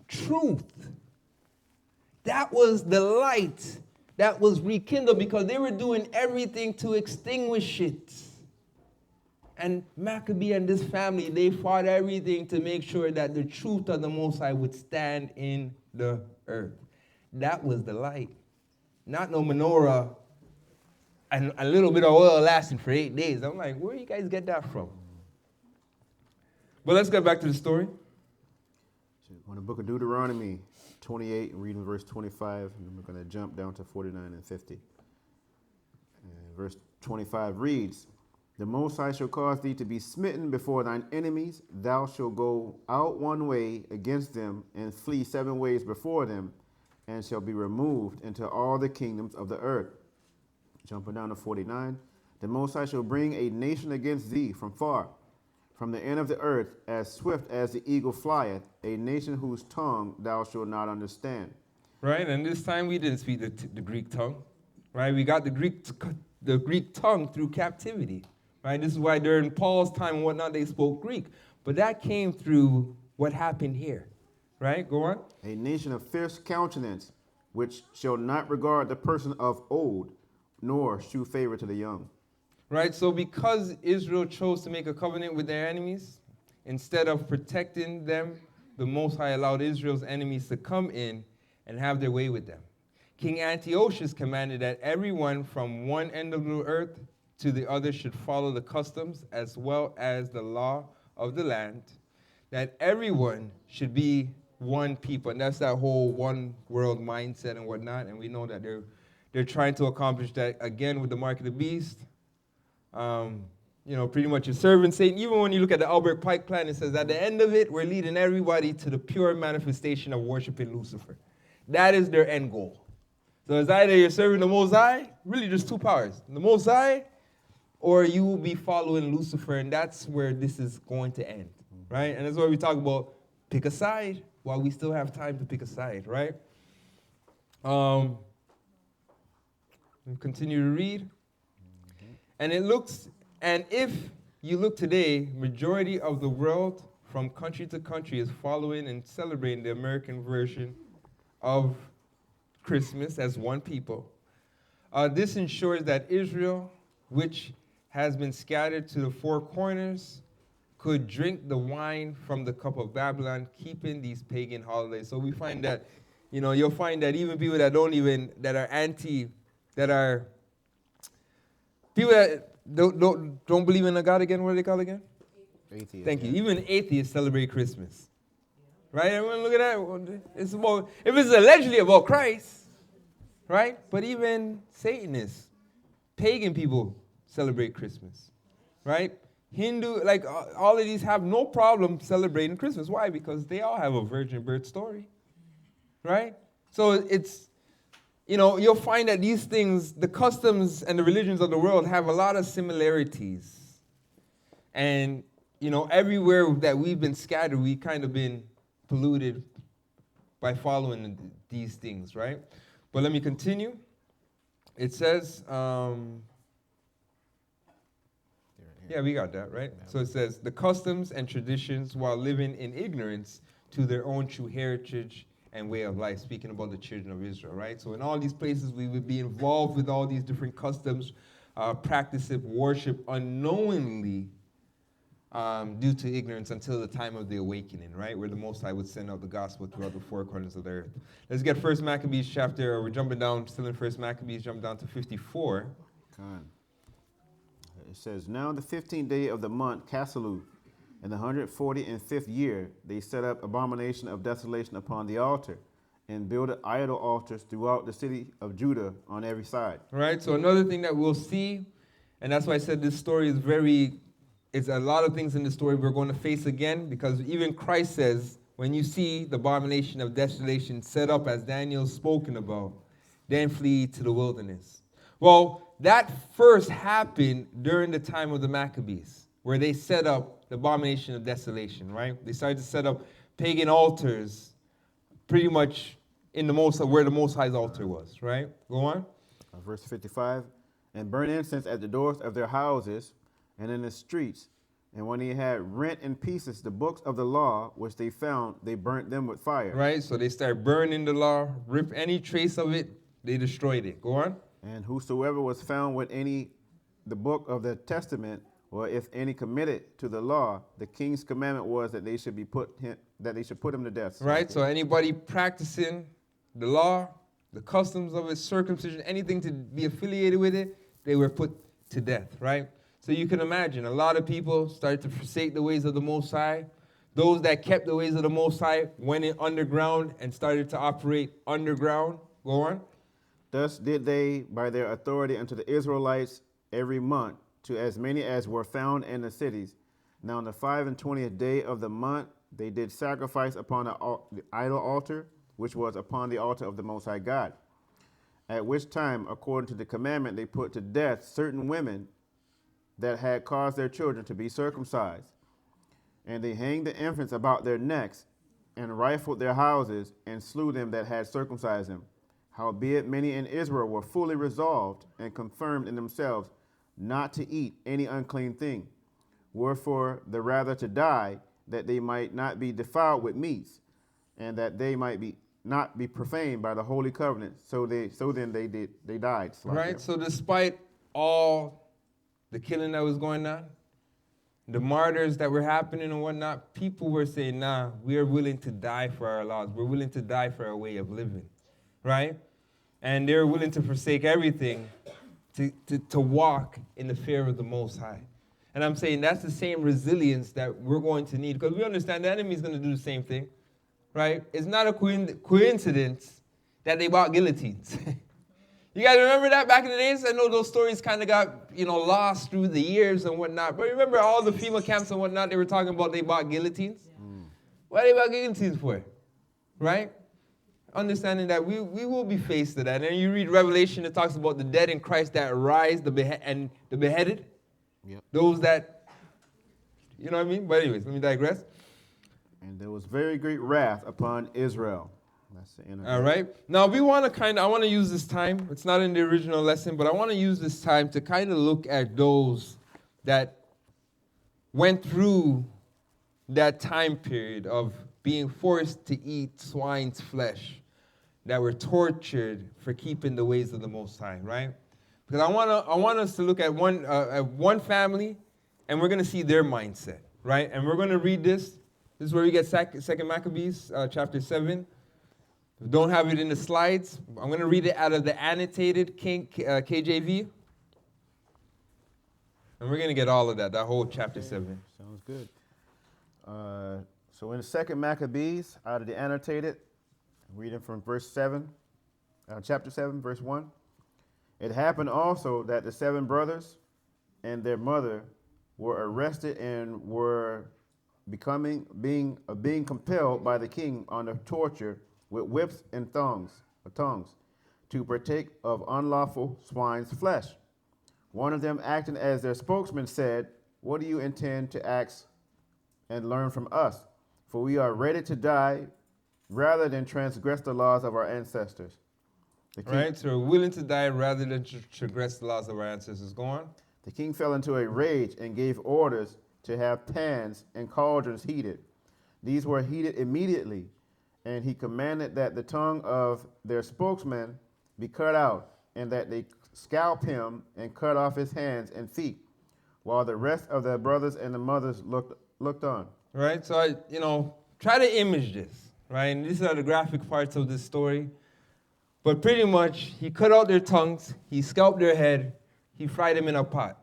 [SPEAKER 1] Truth. That was the light that was rekindled because they were doing everything to extinguish it. And Maccabee and this family, they fought everything to make sure that the truth of the Most High would stand in the earth. That was the light. Not no menorah and a little bit of oil lasting for 8 days. I'm like, where do you guys get that from? But let's get back to the story.
[SPEAKER 2] On the book of Deuteronomy 28, reading verse 25, and then we're going to jump down to 49 and 50. And verse 25 reads, The Most High shall cause thee to be smitten before thine enemies. Thou shalt go out one way against them, and flee 7 ways before them, and shall be removed into all the kingdoms of the earth. Jumping down to 49, The Most High shall bring a nation against thee from far, from the end of the earth, as swift as the eagle flieth, a nation whose tongue thou shalt not understand.
[SPEAKER 1] Right, and this time we didn't speak the Greek tongue. Right, we got the Greek tongue through captivity. Right, this is why during Paul's time and whatnot they spoke Greek. But that came through what happened here. Right, go on.
[SPEAKER 2] A nation of fierce countenance, which shall not regard the person of old, nor shew favor to the young.
[SPEAKER 1] Right, so because Israel chose to make a covenant with their enemies, instead of protecting them, the Most High allowed Israel's enemies to come in and have their way with them. King Antiochus commanded that everyone from one end of the earth to the other should follow the customs as well as the law of the land, that everyone should be one people. And that's that whole one world mindset and whatnot. And we know that they're trying to accomplish that again with the mark of the beast. Pretty much a servant Satan. Even when you look at the Albert Pike plan, it says at the end of it, we're leading everybody to the pure manifestation of worshiping Lucifer. That is their end goal. So it's either you're serving the Most High, really just 2 powers, the Most High, or you will be following Lucifer, and that's where this is going to end, right? And that's why we talk about pick a side while we still have time to pick a side, right? Continue to read. And if you look today, majority of the world from country to country is following and celebrating the American version of Christmas as one people. This ensures that Israel, which has been scattered to the 4 corners, could drink the wine from the cup of Babylon, keeping these pagan holidays. So we find that, you'll find that even people that people that don't believe in a God again, what are they called again?
[SPEAKER 2] Atheist.
[SPEAKER 1] Thank you. Even atheists celebrate Christmas. Right? Everyone look at that. It's about, if it's allegedly about Christ, right? But even Satanists, pagan people celebrate Christmas. Right? Hindu, all of these have no problem celebrating Christmas. Why? Because they all have a virgin birth story. Right? So it's, you'll find that these things, the customs and the religions of the world have a lot of similarities. And, everywhere that we've been scattered, we've kind of been polluted by following these things, right? But let me continue. It says, yeah, we got that, right? So it says, the customs and traditions while living in ignorance to their own true heritage and way of life, speaking about the children of Israel, right? So in all these places, we would be involved with all these different customs, practice of worship unknowingly due to ignorance until the time of the awakening, right? Where the Most High would send out the gospel throughout the 4 corners of the earth. Let's get 1 Maccabees chapter, we're jumping down, still in 1 Maccabees, jump down to 54.
[SPEAKER 2] It says, Now the 15th day of the month, Caselu, in the 145th year, they set up abomination of desolation upon the altar and built idol altars throughout the city of Judah on every side.
[SPEAKER 1] Right, so another thing that we'll see, and that's why I said this story is it's a lot of things in the story we're going to face again, because even Christ says, when you see the abomination of desolation set up as Daniel's spoken about, then flee to the wilderness. Well, that first happened during the time of the Maccabees, where they set up the abomination of desolation, right? They started to set up pagan altars pretty much in where the Most High's altar was, right? Go on.
[SPEAKER 2] Verse 55, and burn incense at the doors of their houses and in the streets. And when he had rent in pieces the books of the law, which they found, they burnt them with fire.
[SPEAKER 1] Right, so they start burning the law, rip any trace of it, they destroyed it. Go on.
[SPEAKER 2] And whosoever was found with the book of the testament or if any committed to the law, the king's commandment was that they should put him to death.
[SPEAKER 1] Right? So anybody practicing the law, the customs of it, circumcision, anything to be affiliated with it, they were put to death, right? So you can imagine a lot of people started to forsake the ways of the Most High. Those that kept the ways of the Most High went in underground and started to operate underground. Go on.
[SPEAKER 2] Thus did they, by their authority unto the Israelites every month, to as many as were found in the cities. Now on the 25th day of the month, they did sacrifice upon the idol altar, which was upon the altar of the Most High God. At which time, according to the commandment, they put to death certain women that had caused their children to be circumcised. And they hanged the infants about their necks, and rifled their houses, and slew them that had circumcised them. Howbeit many in Israel were fully resolved and confirmed in themselves not to eat any unclean thing, wherefore the rather to die, that they might not be defiled with meats, and that they might not be profaned by the holy covenant. So then they died.
[SPEAKER 1] Right. So despite all the killing that was going on, the martyrs that were happening and whatnot, people were saying, nah, we are willing to die for our laws. We're willing to die for our way of living, right? And they're willing to forsake everything to walk in the fear of the Most High. And I'm saying that's the same resilience that we're going to need, because we understand the enemy is going to do the same thing, right? It's not a coincidence that they bought guillotines. You guys remember that back in the days? I know those stories kind of got, lost through the years and whatnot. But remember all the FEMA camps and whatnot, they were talking about they bought guillotines? Yeah. What are they bought guillotines for? Right? Understanding that we will be faced to that. And you read Revelation, it talks about the dead in Christ that rise, and the beheaded. Yep. Those that, you know what I mean? But anyways, let me digress.
[SPEAKER 2] And there was very great wrath upon Israel. That's the end of
[SPEAKER 1] all right. Now, I want to use this time. It's not in the original lesson, but I want to use this time to kind of look at those that went through that time period of being forced to eat swine's flesh, that were tortured for keeping the ways of the Most High, right? Because I want us to look at one family, and we're going to see their mindset, right? And we're going to read this. This is where we get 2 Maccabees, chapter 7. Don't have it in the slides. I'm going to read it out of the annotated KJV. And we're going to get all of that whole chapter 7.
[SPEAKER 2] Sounds good. So in the 2 Maccabees, out of the annotated, reading from chapter 7, verse 1. It happened also that the 7 brothers and their mother were arrested and were being compelled by the king under torture with whips and tongs, to partake of unlawful swine's flesh. One of them, acting as their spokesman, said, "What do you intend to ask and learn from us? For we are ready to die rather than transgress the laws of our ancestors."
[SPEAKER 1] Right, so we're willing to die rather than transgress the laws of our ancestors. Go on.
[SPEAKER 2] The king fell into a rage and gave orders to have pans and cauldrons heated. These were heated immediately, and he commanded that the tongue of their spokesman be cut out, and that they scalp him and cut off his hands and feet, while the rest of the brothers and the mothers looked on.
[SPEAKER 1] Right, so try to image this, right? And these are the graphic parts of this story. But pretty much, he cut out their tongues, he scalped their head, he fried them in a pot.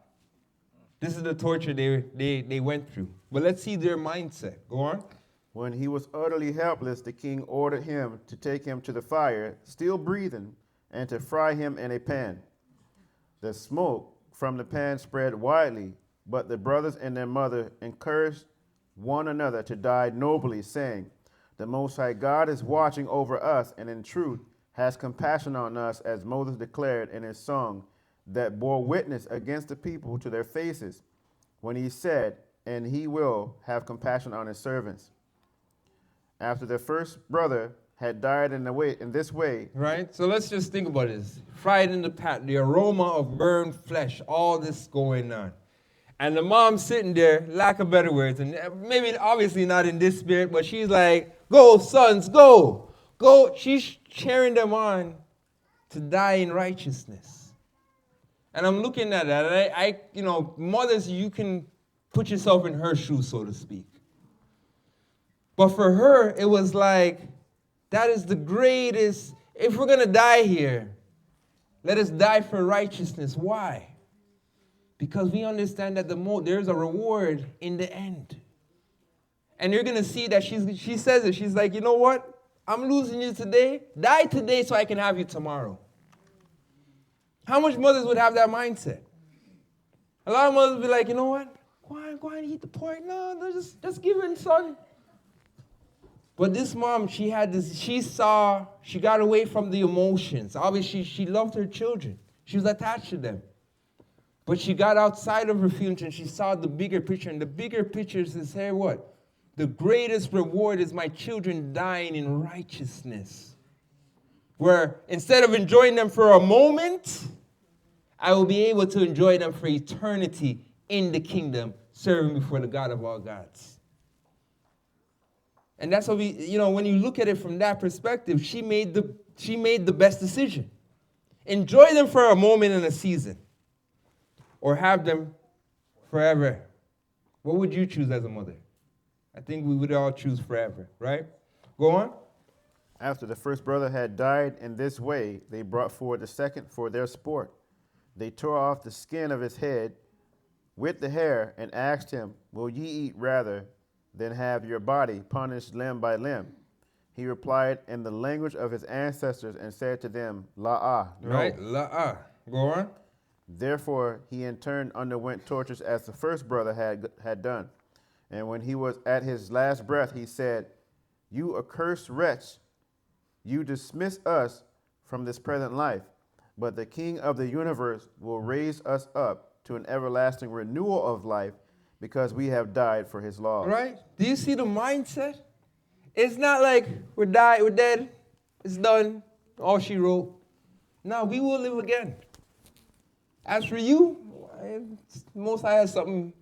[SPEAKER 1] This is the torture they went through. But let's see their mindset. Go on.
[SPEAKER 2] When he was utterly helpless, the king ordered him to take him to the fire, still breathing, and to fry him in a pan. The smoke from the pan spread widely, but the brothers and their mother encouraged one another to die nobly, saying, "The Most High God is watching over us, and in truth has compassion on us, as Moses declared in his song that bore witness against the people to their faces, when he said, and he will have compassion on his servants." After the first brother had died in this way.
[SPEAKER 1] Right, so let's just think about this. Fried in the pot, the aroma of burned flesh, all this going on. And the mom sitting there, lack of better words, and maybe obviously not in this spirit, but she's like, "Go, sons, go. Go." She's cheering them on to die in righteousness. And I'm looking at that, and mothers, you can put yourself in her shoes, so to speak. But for her, it was like, that is the greatest. If we're going to die here, let us die for righteousness. Why? Because we understand that there's a reward in the end. And you're going to see that she says it. She's like, you know what? I'm losing you today. Die today so I can have you tomorrow. How much mothers would have that mindset? A lot of mothers would be like, you know what? Go on, eat the pork. No, just give it, son. But this mom, she got away from the emotions. Obviously, she loved her children. She was attached to them. But she got outside of her feelings and she saw the bigger picture. And the bigger picture is, hey, what? The greatest reward is my children dying in righteousness. Where instead of enjoying them for a moment, I will be able to enjoy them for eternity in the kingdom, serving before the God of all gods. And that's what when you look at it from that perspective, she made the best decision. Enjoy them for a moment in a season, or have them forever. What would you choose as a mother? I think we would all choose forever, right? Go on.
[SPEAKER 2] After the first brother had died in this way, they brought forward the second for their sport. They tore off the skin of his head with the hair and asked him, will ye eat rather than have your body punished limb by limb? He replied in the language of his ancestors and said to them, La'ah, no.
[SPEAKER 1] Right, La'ah. Go on.
[SPEAKER 2] Therefore, he in turn underwent tortures as the first brother had done. And when he was at his last breath, he said, you accursed wretch, you dismiss us from this present life, but the King of the universe will raise us up to an everlasting renewal of life because we have died for his laws.
[SPEAKER 1] Right? Do you see the mindset? It's not like we're dead, it's done, all she wrote. No, we will live again. As for you, Most High has something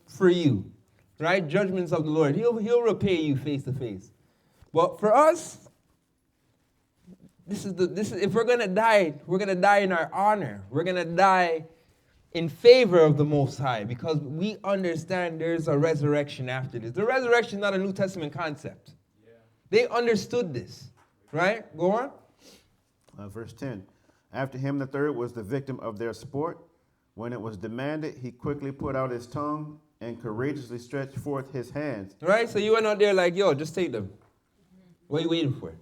[SPEAKER 1] for you, right? Judgments of the Lord. He'll repay you face to face. But for us, this is if we're gonna die in our honor. We're gonna die in favor of the Most High because we understand there's a resurrection after this. The resurrection is not a New Testament concept. Yeah. They understood this, right? Go on.
[SPEAKER 2] Verse 10. After him, the third was the victim of their sport. When it was demanded, he quickly put out his tongue and courageously stretched forth his hands.
[SPEAKER 1] Right? So you went out there like, yo, just take them. What are you waiting for?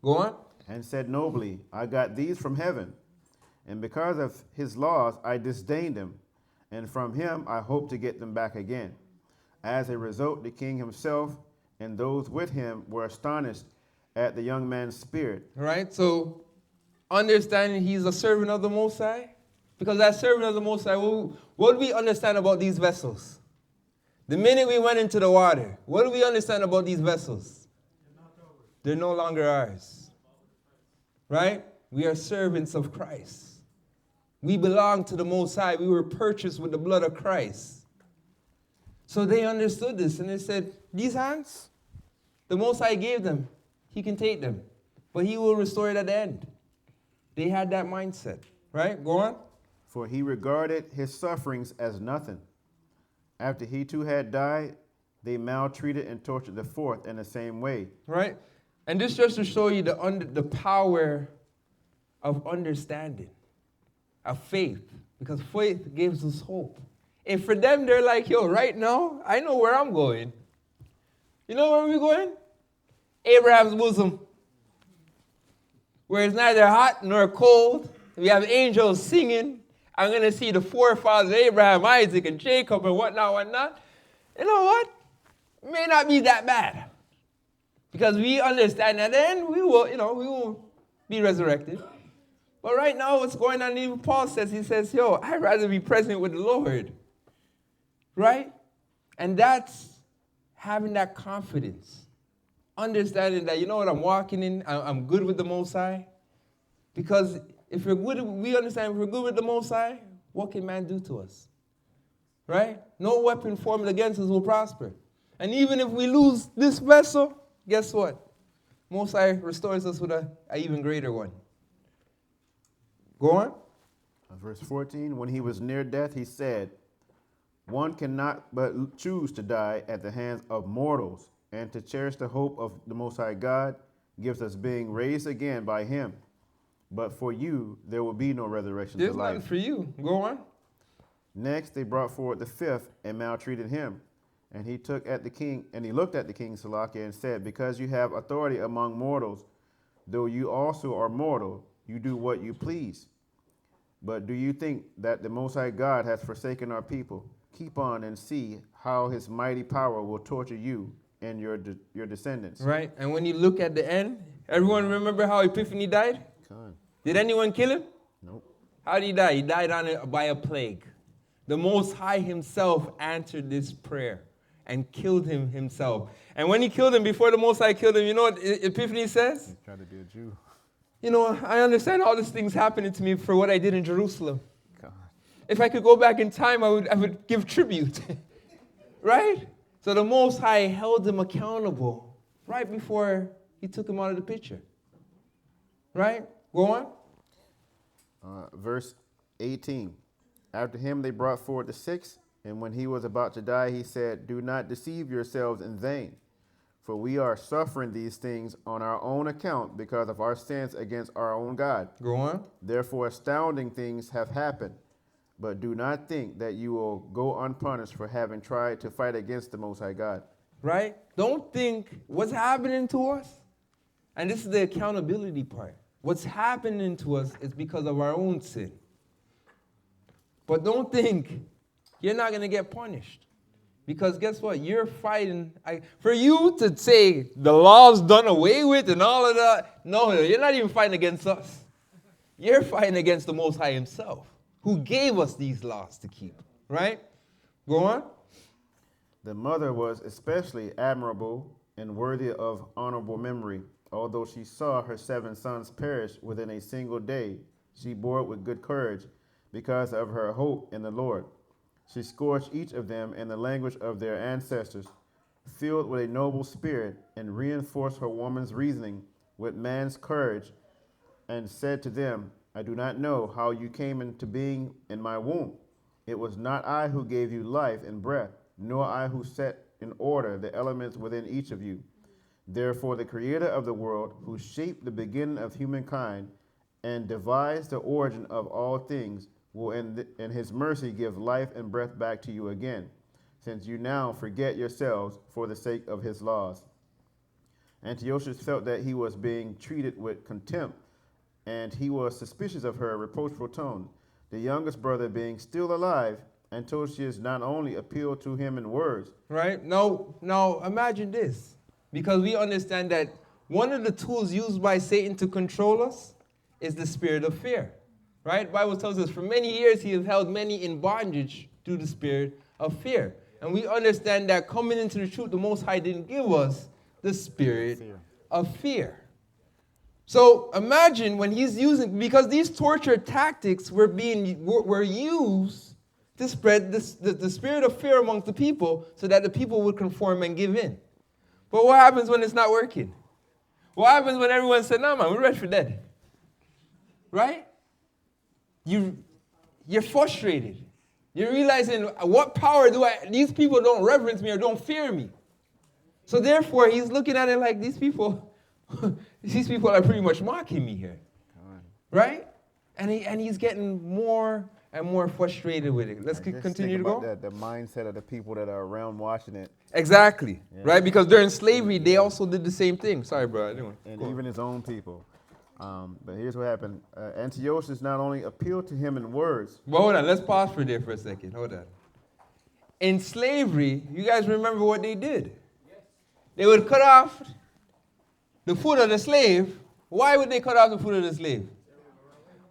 [SPEAKER 1] Go on.
[SPEAKER 2] And said nobly, I got these from heaven. And because of his laws, I disdained them. And from him, I hope to get them back again. As a result, the king himself and those with him were astonished at the young man's spirit.
[SPEAKER 1] Right? So understanding he's a servant of the Most High. Because that servant of the Most High, what do we understand about these vessels? The minute we went into the water, what do we understand about these vessels? They're no longer ours. Right? We are servants of Christ. We belong to the Most High. We were purchased with the blood of Christ. So they understood this and they said, these hands, the Most High gave them. He can take them. But he will restore it at the end. They had that mindset. Right? Go on.
[SPEAKER 2] For he regarded his sufferings as nothing. After he too had died, they maltreated and tortured the fourth in the same way. Right?
[SPEAKER 1] And this just to show you the power of understanding, of faith. Because faith gives us hope. And for them, they're like, yo, right now, I know where I'm going. You know where we're going? Abraham's bosom. Where it's neither hot nor cold. We have angels singing. I'm going to see the forefathers, Abraham, Isaac, and Jacob, and whatnot. You know what? It may not be that bad. Because we understand that then we will be resurrected. But right now, what's going on, even Paul says, he says, yo, I'd rather be present with the Lord. Right? And that's having that confidence. Understanding that, you know what, I'm walking in, I'm good with the Most High. Because if we're good, we understand if we're good with the Most High, what can man do to us? Right? No weapon formed against us will prosper. And even if we lose this vessel, guess what? Most High restores us with an even greater one. Go on.
[SPEAKER 2] Verse 14, when he was near death, he said, one cannot but choose to die at the hands of mortals, and to cherish the hope of the Most High God gives us being raised again by him. But for you, there will be no resurrection
[SPEAKER 1] There's
[SPEAKER 2] to
[SPEAKER 1] nothing
[SPEAKER 2] life.
[SPEAKER 1] for you. Go on.
[SPEAKER 2] Next, they brought forward the fifth and maltreated him. And he looked at the king, Salakia, and said, because you have authority among mortals, though you also are mortal, you do what you please. But do you think that the Most High God has forsaken our people? Keep on and see how his mighty power will torture you and your descendants.
[SPEAKER 1] Right? And when you look at the end, everyone remember how Epiphany died?
[SPEAKER 2] Con.
[SPEAKER 1] Did anyone kill him?
[SPEAKER 2] Nope.
[SPEAKER 1] How did he die? He died by a plague. The Most High himself answered this prayer and killed him himself. And when he killed him, before the Most High killed him, you know what Epiphany says?
[SPEAKER 2] He tried to be a Jew.
[SPEAKER 1] You know, I understand all these things happening to me for what I did in Jerusalem.
[SPEAKER 2] God.
[SPEAKER 1] If I could go back in time, I would give tribute. Right? So the Most High held him accountable right before he took him out of the picture. Right? Go on.
[SPEAKER 2] Verse 18. After him they brought forward the sixth, and when he was about to die, he said, do not deceive yourselves in vain, for we are suffering these things on our own account because of our sins against our own God.
[SPEAKER 1] Go on.
[SPEAKER 2] Therefore astounding things have happened, but do not think that you will go unpunished for having tried to fight against the Most High God.
[SPEAKER 1] Right? Don't think what's happening to us, and this is the accountability part. What's happening to us is because of our own sin. But don't think you're not going to get punished. Because guess what? You're fighting. For you to say the law's done away with and all of that, no, you're not even fighting against us. You're fighting against the Most High himself, who gave us these laws to keep. Right? Go on.
[SPEAKER 2] The mother was especially admirable and worthy of honorable memory. Although she saw her 7 sons perish within a single day, she bore it with good courage because of her hope in the Lord. She scourged each of them in the language of their ancestors, filled with a noble spirit, and reinforced her woman's reasoning with man's courage, and said to them, I do not know how you came into being in my womb. It was not I who gave you life and breath, nor I who set in order the elements within each of you. Therefore the Creator of the world, who shaped the beginning of humankind and devised the origin of all things, will in his mercy give life and breath back to you again, since you now forget yourselves for the sake of his laws. Antiochus felt that he was being treated with contempt, and he was suspicious of her reproachful tone. The youngest brother being still alive, Antiochus not only appealed to him in words.
[SPEAKER 1] Right? Now imagine this. Because we understand that one of the tools used by Satan to control us is the spirit of fear. Right? The Bible tells us for many years he has held many in bondage through the spirit of fear. And we understand that coming into the truth, the Most High didn't give us the spirit of fear. So imagine when he's using, because these torture tactics were used to spread the spirit of fear amongst the people so that the people would conform and give in. But what happens when it's not working? What happens when everyone said, no, man, we're ready for dead? Right? You're frustrated. You're realizing, what power these people don't reverence me or don't fear me. So therefore, he's looking at it like these people are pretty much mocking me here. Right? And he's getting more and more frustrated with it. Let's continue to go.
[SPEAKER 2] The mindset of the people that are around watching it.
[SPEAKER 1] Exactly. Yeah. Right? Because during slavery, they also did the same thing. Sorry, bro.
[SPEAKER 2] And even his own people. But here's what happened. Antiochus not only appealed to him in words.
[SPEAKER 1] Well, hold on. Let's pause for there for a second. Hold on. In slavery, you guys remember what they did? Yes. They would cut off the foot of the slave. Why would they cut off the foot of the slave?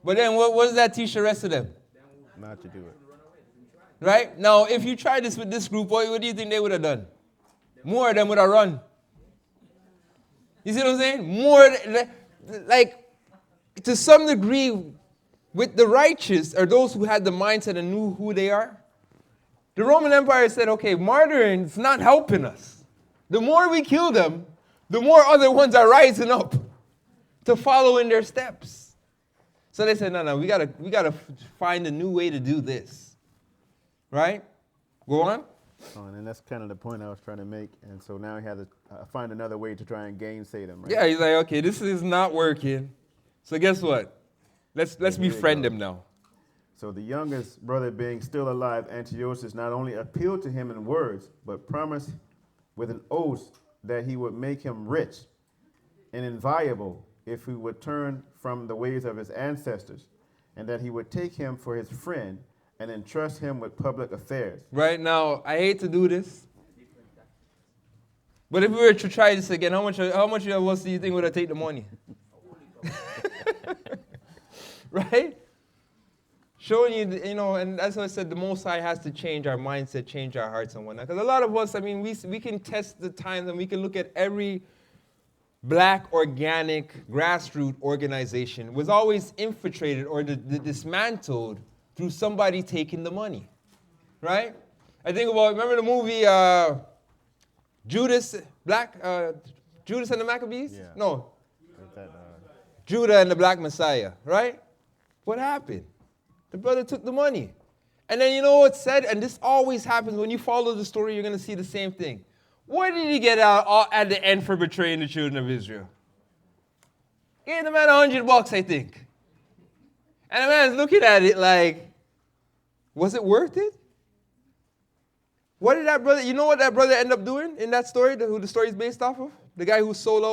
[SPEAKER 1] But then what does that teach the rest of them?
[SPEAKER 2] Not to do it.
[SPEAKER 1] Right? Now, if you try this with this group, what do you think they would have done? More of them would have run. You see what I'm saying? More, like, to some degree, with the righteous, or those who had the mindset and knew who they are, the Roman Empire said, okay, martyring is not helping us. The more we kill them, the more other ones are rising up to follow in their steps. So they said, no, we gotta find a new way to do this. Right? Go on.
[SPEAKER 2] And that's kind of the point I was trying to make. And so now he had to find another way to try and gainsay them. Right?
[SPEAKER 1] Yeah, he's like, okay, this is not working. So guess what? Let's befriend him now.
[SPEAKER 2] So the youngest brother, being still alive, Antiochus, not only appealed to him in words, but promised with an oath that he would make him rich and inviolable if he would turn from the ways of his ancestors, and that he would take him for his friend and entrust him with public affairs.
[SPEAKER 1] Right now, I hate to do this, but if we were to try this again, how much of us do you think would have taken the money? Right? Showing you, and as I said, the Most High has to change our mindset, change our hearts and whatnot. Because a lot of us, we can test the times and we can look at every black, organic, grassroots organization was always infiltrated or dismantled through somebody taking the money, right? I think about, remember the movie Judas and the Maccabees?
[SPEAKER 2] Yeah.
[SPEAKER 1] No.
[SPEAKER 2] That,
[SPEAKER 1] Judah and the Black Messiah, right? What happened? The brother took the money. And then you know what's said? And this always happens when you follow the story, you're going to see the same thing. What did he get out at the end for betraying the children of Israel? Gave the man $100, I think. And the man's looking at it like, was it worth it? What did that brother, you know what that brother ended up doing in that story, who the story is based off of? The guy who sold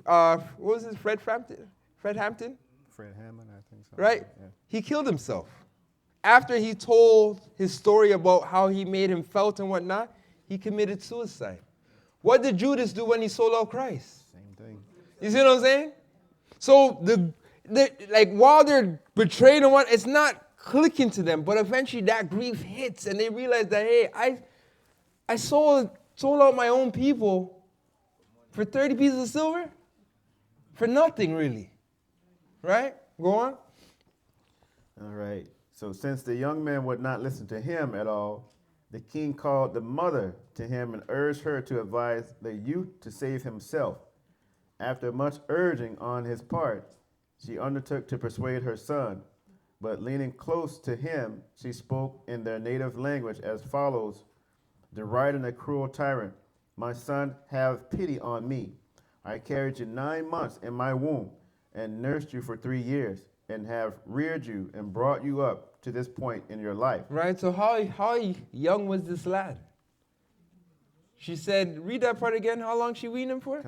[SPEAKER 1] out, what was his, Fred Hampton?
[SPEAKER 2] Fred Hammond, I think so.
[SPEAKER 1] Right?
[SPEAKER 2] Yeah.
[SPEAKER 1] He killed himself. After he told his story about how he made him felt and whatnot, he committed suicide. What did Judas do when he sold out Christ?
[SPEAKER 2] Same thing.
[SPEAKER 1] You see what I'm saying? So while they're betraying and what, it's not clicking to them, but eventually that grief hits and they realize that, hey, I sold out my own people for 30 pieces of silver? For nothing, really. Right? Go on.
[SPEAKER 2] All right. So since the young man would not listen to him at all, the king called the mother to him and urged her to advise the youth to save himself. After much urging on his part, she undertook to persuade her son, but leaning close to him, she spoke in their native language as follows, deriding the cruel tyrant, "My son, have pity on me. I carried you 9 months in my womb and nursed you for 3 years and have reared you and brought you up to this point in your life."
[SPEAKER 1] Right, so how young was this lad? She said, read that part again, how long she weaned him for?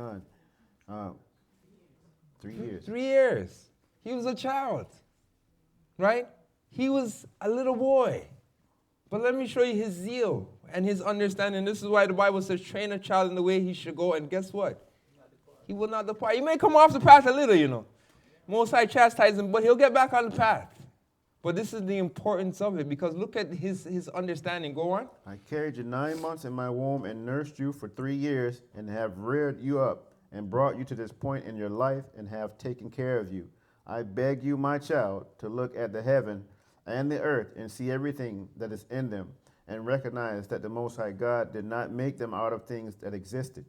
[SPEAKER 2] 3 years.
[SPEAKER 1] 3 years. He was a child, right? He was a little boy. But let me show you his zeal and his understanding. This is why the Bible says, train a child in the way he should go, and guess what? He will not depart. He may come off the path a little, Most High chastise him, but he'll get back on the path. But this is the importance of it, because look at his understanding. Go on.
[SPEAKER 2] I carried you 9 months in my womb and nursed you for 3 years and have reared you up and brought you to this point in your life and have taken care of you. I beg you, my child, to look at the heaven and the earth and see everything that is in them and recognize that the Most High God did not make them out of things that existed.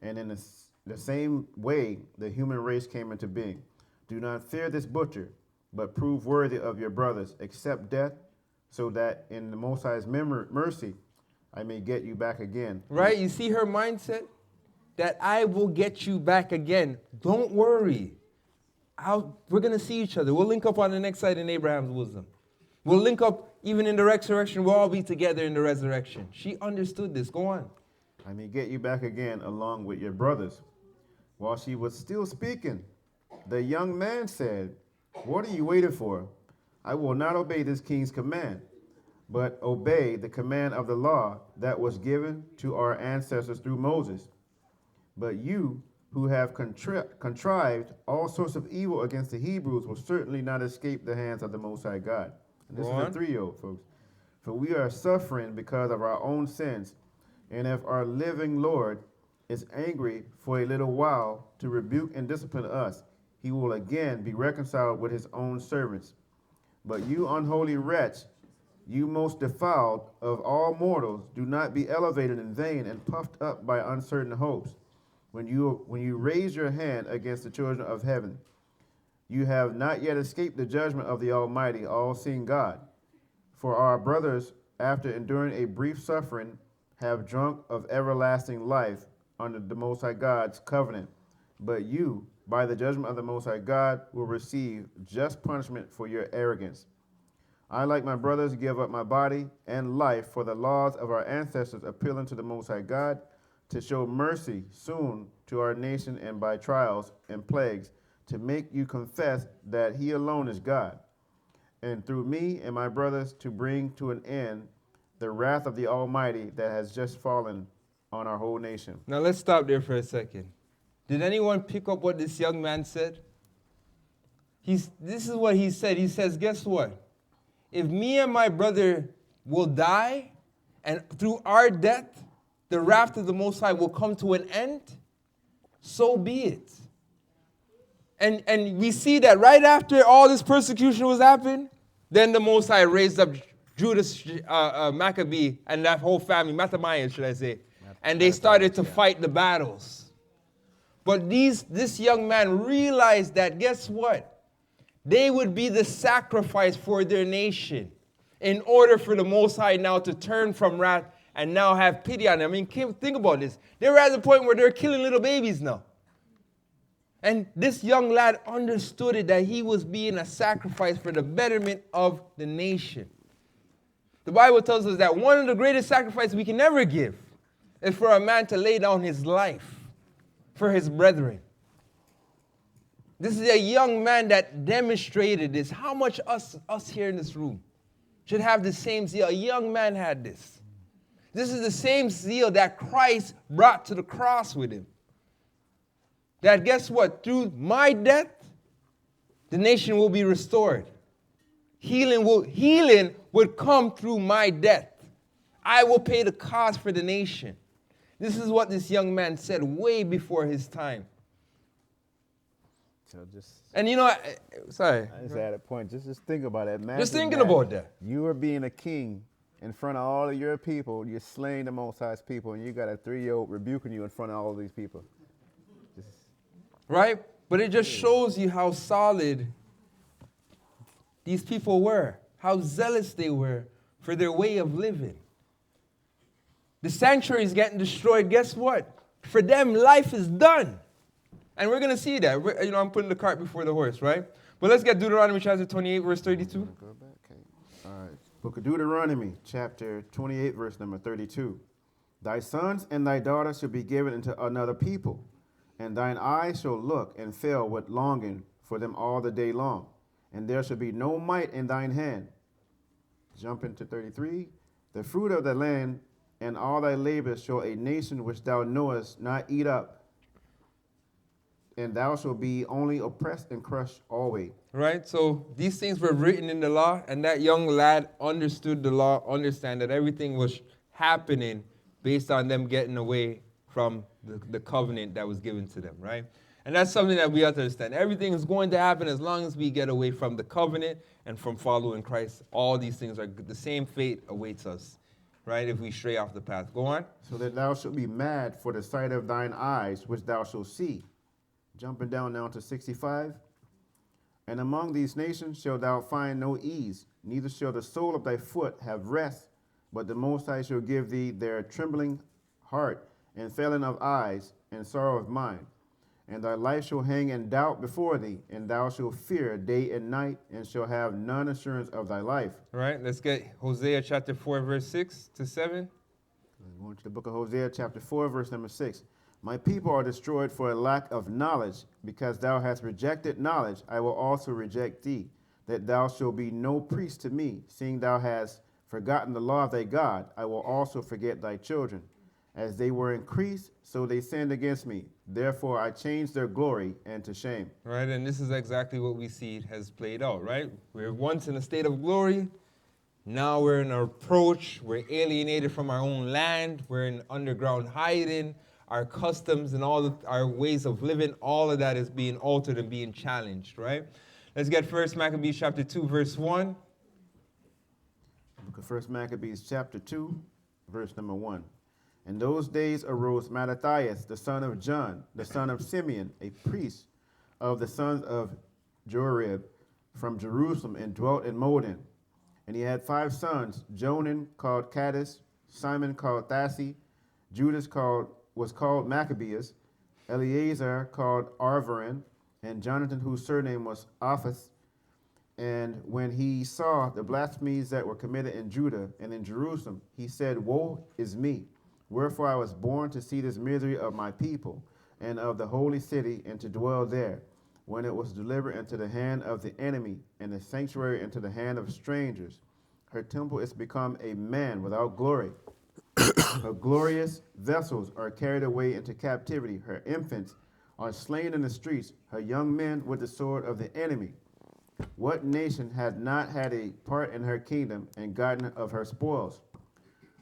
[SPEAKER 2] And in the same way, the human race came into being. Do not fear this butcher, but prove worthy of your brothers. Accept death, so that in the Most High's mercy, I may get you back again.
[SPEAKER 1] Right? You see her mindset? That I will get you back again. Don't worry. We're going to see each other. We'll link up on the next side in Abraham's bosom. We'll link up even in the resurrection. We'll all be together in the resurrection. She understood this. Go on.
[SPEAKER 2] I may get you back again along with your brothers. While she was still speaking, the young man said, "What are you waiting for? I will not obey this king's command, but obey the command of the law that was given to our ancestors through Moses. But you, who have contrived all sorts of evil against the Hebrews, will certainly not escape the hands of the Most High God." And this is a 3-year-old, folks. "For we are suffering because of our own sins, and if our living Lord is angry for a little while to rebuke and discipline us, he will again be reconciled with his own servants. But you unholy wretch, you most defiled of all mortals, do not be elevated in vain and puffed up by uncertain hopes. When you raise your hand against the children of heaven, You have not yet escaped the judgment of the Almighty, all-seeing God. For our brothers, after enduring a brief suffering, have drunk of everlasting life under the Most High God's covenant. But you, by the judgment of the Most High God, will receive just punishment for your arrogance. I, like my brothers, give up my body and life for the laws of our ancestors, appealing to the Most High God to show mercy soon to our nation, and by trials and plagues to make you confess that he alone is God, and through me and my brothers to bring to an end the wrath of the Almighty that has just fallen on our whole nation.
[SPEAKER 1] Now let's stop there for a second. Did anyone pick up what this young man said? This is what he said. He says, guess what? If me and my brother will die, and through our death, the wrath of the Most High will come to an end, so be it. And we see that right after all this persecution was happening, then the Most High raised up Judas Maccabee and that whole family, Mattathias, should I say, and they started to fight the battles. But this young man realized that, guess what? They would be the sacrifice for their nation in order for the Most High now to turn from wrath and now have pity on them. I mean, think about this. They're at the point where they're killing little babies now. And this young lad understood it, that he was being a sacrifice for the betterment of the nation. The Bible tells us that one of the greatest sacrifices we can ever give is for a man to lay down his life for his brethren. This is a young man that demonstrated this. How much us here in this room should have the same zeal? A young man had this. This is the same zeal that Christ brought to the cross with him. That guess what? Through my death, the nation will be restored. Healing would come through my death. I will pay the cost for the nation. This is what this young man said way before his time.
[SPEAKER 2] So
[SPEAKER 1] and you know, sorry.
[SPEAKER 2] I just had a point. Just think about it. Imagine
[SPEAKER 1] just thinking about that.
[SPEAKER 2] You are being a king in front of all of your people. You're slaying the Most High's people, and you got a 3-year-old rebuking you in front of all of these people.
[SPEAKER 1] Right? But it just shows you how solid these people were, how zealous they were for their way of living. The sanctuary is getting destroyed. Guess what? For them, life is done. And we're going to see that. I'm putting the cart before the horse, right? But let's get Deuteronomy chapter 28, verse 32.
[SPEAKER 2] Go back. Okay. All right. Book of Deuteronomy, chapter 28, verse number 32. Thy sons and thy daughters shall be given into another people, and thine eyes shall look and fail with longing for them all the day long, and there shall be no might in thine hand. Jump into 33. The fruit of the land and all thy labors shall a nation which thou knowest not eat up, and thou shalt be only oppressed and crushed always.
[SPEAKER 1] Right? So these things were written in the law, and that young lad understood the law, understand that everything was happening based on them getting away from the covenant that was given to them, right? And that's something that we have to understand. Everything is going to happen as long as we get away from the covenant and from following Christ. All these things are the same fate awaits us, right, if we stray off the path. Go on.
[SPEAKER 2] So that thou shalt be mad for the sight of thine eyes, which thou shalt see. Jumping down now to 65. And among these nations shalt thou find no ease, neither shall the sole of thy foot have rest, but the Most High shall give thee their trembling heart, and failing of eyes, and sorrow of mind. And thy life shall hang in doubt before thee, and thou shalt fear day and night, and shall have none assurance of thy life.
[SPEAKER 1] All right, let's get Hosea chapter 4, verse 6 to 7.
[SPEAKER 2] Going to the book of Hosea, chapter 4, verse number 6. My people are destroyed for a lack of knowledge. Because thou hast rejected knowledge, I will also reject thee, that thou shalt be no priest to me. Seeing thou hast forgotten the law of thy God, I will also forget thy children. As they were increased, so they sinned against me. Therefore I changed their glory and to shame.
[SPEAKER 1] Right, and this is exactly what we see has played out, right? We were once in a state of glory. Now we're in a reproach. We're alienated from our own land. We're in underground hiding. Our customs and our ways of living, all of that is being altered and being challenged, right? Let's get 1 Maccabees chapter 2, verse 1.
[SPEAKER 2] Book of 1 Maccabees chapter 2, verse number 1. In those days arose Mattathias, the son of John, the son of Simeon, a priest of the sons of Jorib from Jerusalem and dwelt in Modin. And he had 5 sons, Jonan called Cadiz, Simon called Thasi, Judas was called Maccabeus, Eleazar called Arvarin, and Jonathan, whose surname was Aphas. And when he saw the blasphemies that were committed in Judah and in Jerusalem, he said, Woe is me! Wherefore I was born to see this misery of my people and of the holy city, and to dwell there, when it was delivered into the hand of the enemy, and the sanctuary into the hand of strangers. Her temple is become a man without glory. Her glorious vessels are carried away into captivity. Her infants are slain in the streets, her young men with the sword of the enemy. What nation had not had a part in her kingdom and gotten of her spoils?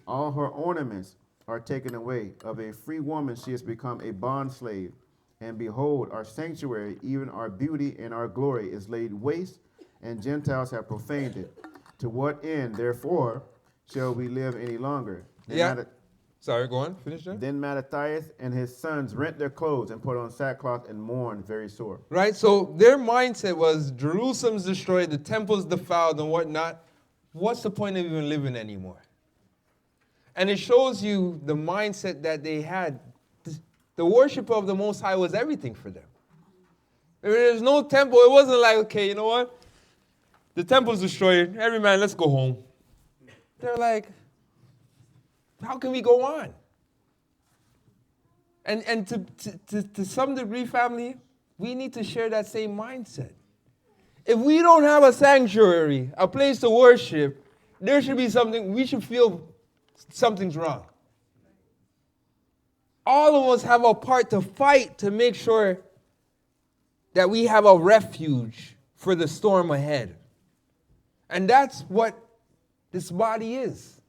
[SPEAKER 2] All her ornaments are taken away. Of a free woman she has become a bondslave. And behold, our sanctuary, even our beauty and our glory, is laid waste, and Gentiles have profaned it. To what end, therefore, shall we live any longer?
[SPEAKER 1] Sorry, go on. Finish that.
[SPEAKER 2] Then Mattathias and his sons rent their clothes and put on sackcloth and mourned very sore.
[SPEAKER 1] Right? So their mindset was Jerusalem's destroyed, the temple's defiled and whatnot. What's the point of even living anymore? And it shows you the mindset that they had. The worship of the Most High was everything for them. If there's no temple, it wasn't like, okay, you know what? The temple's destroyed. Every man, let's go home. They're like, how can we go on? And to some degree, family, we need to share that same mindset. If we don't have a sanctuary, a place to worship, there should be something, we should feel something's wrong. All of us have a part to fight to make sure that we have a refuge for the storm ahead. And that's what this body is.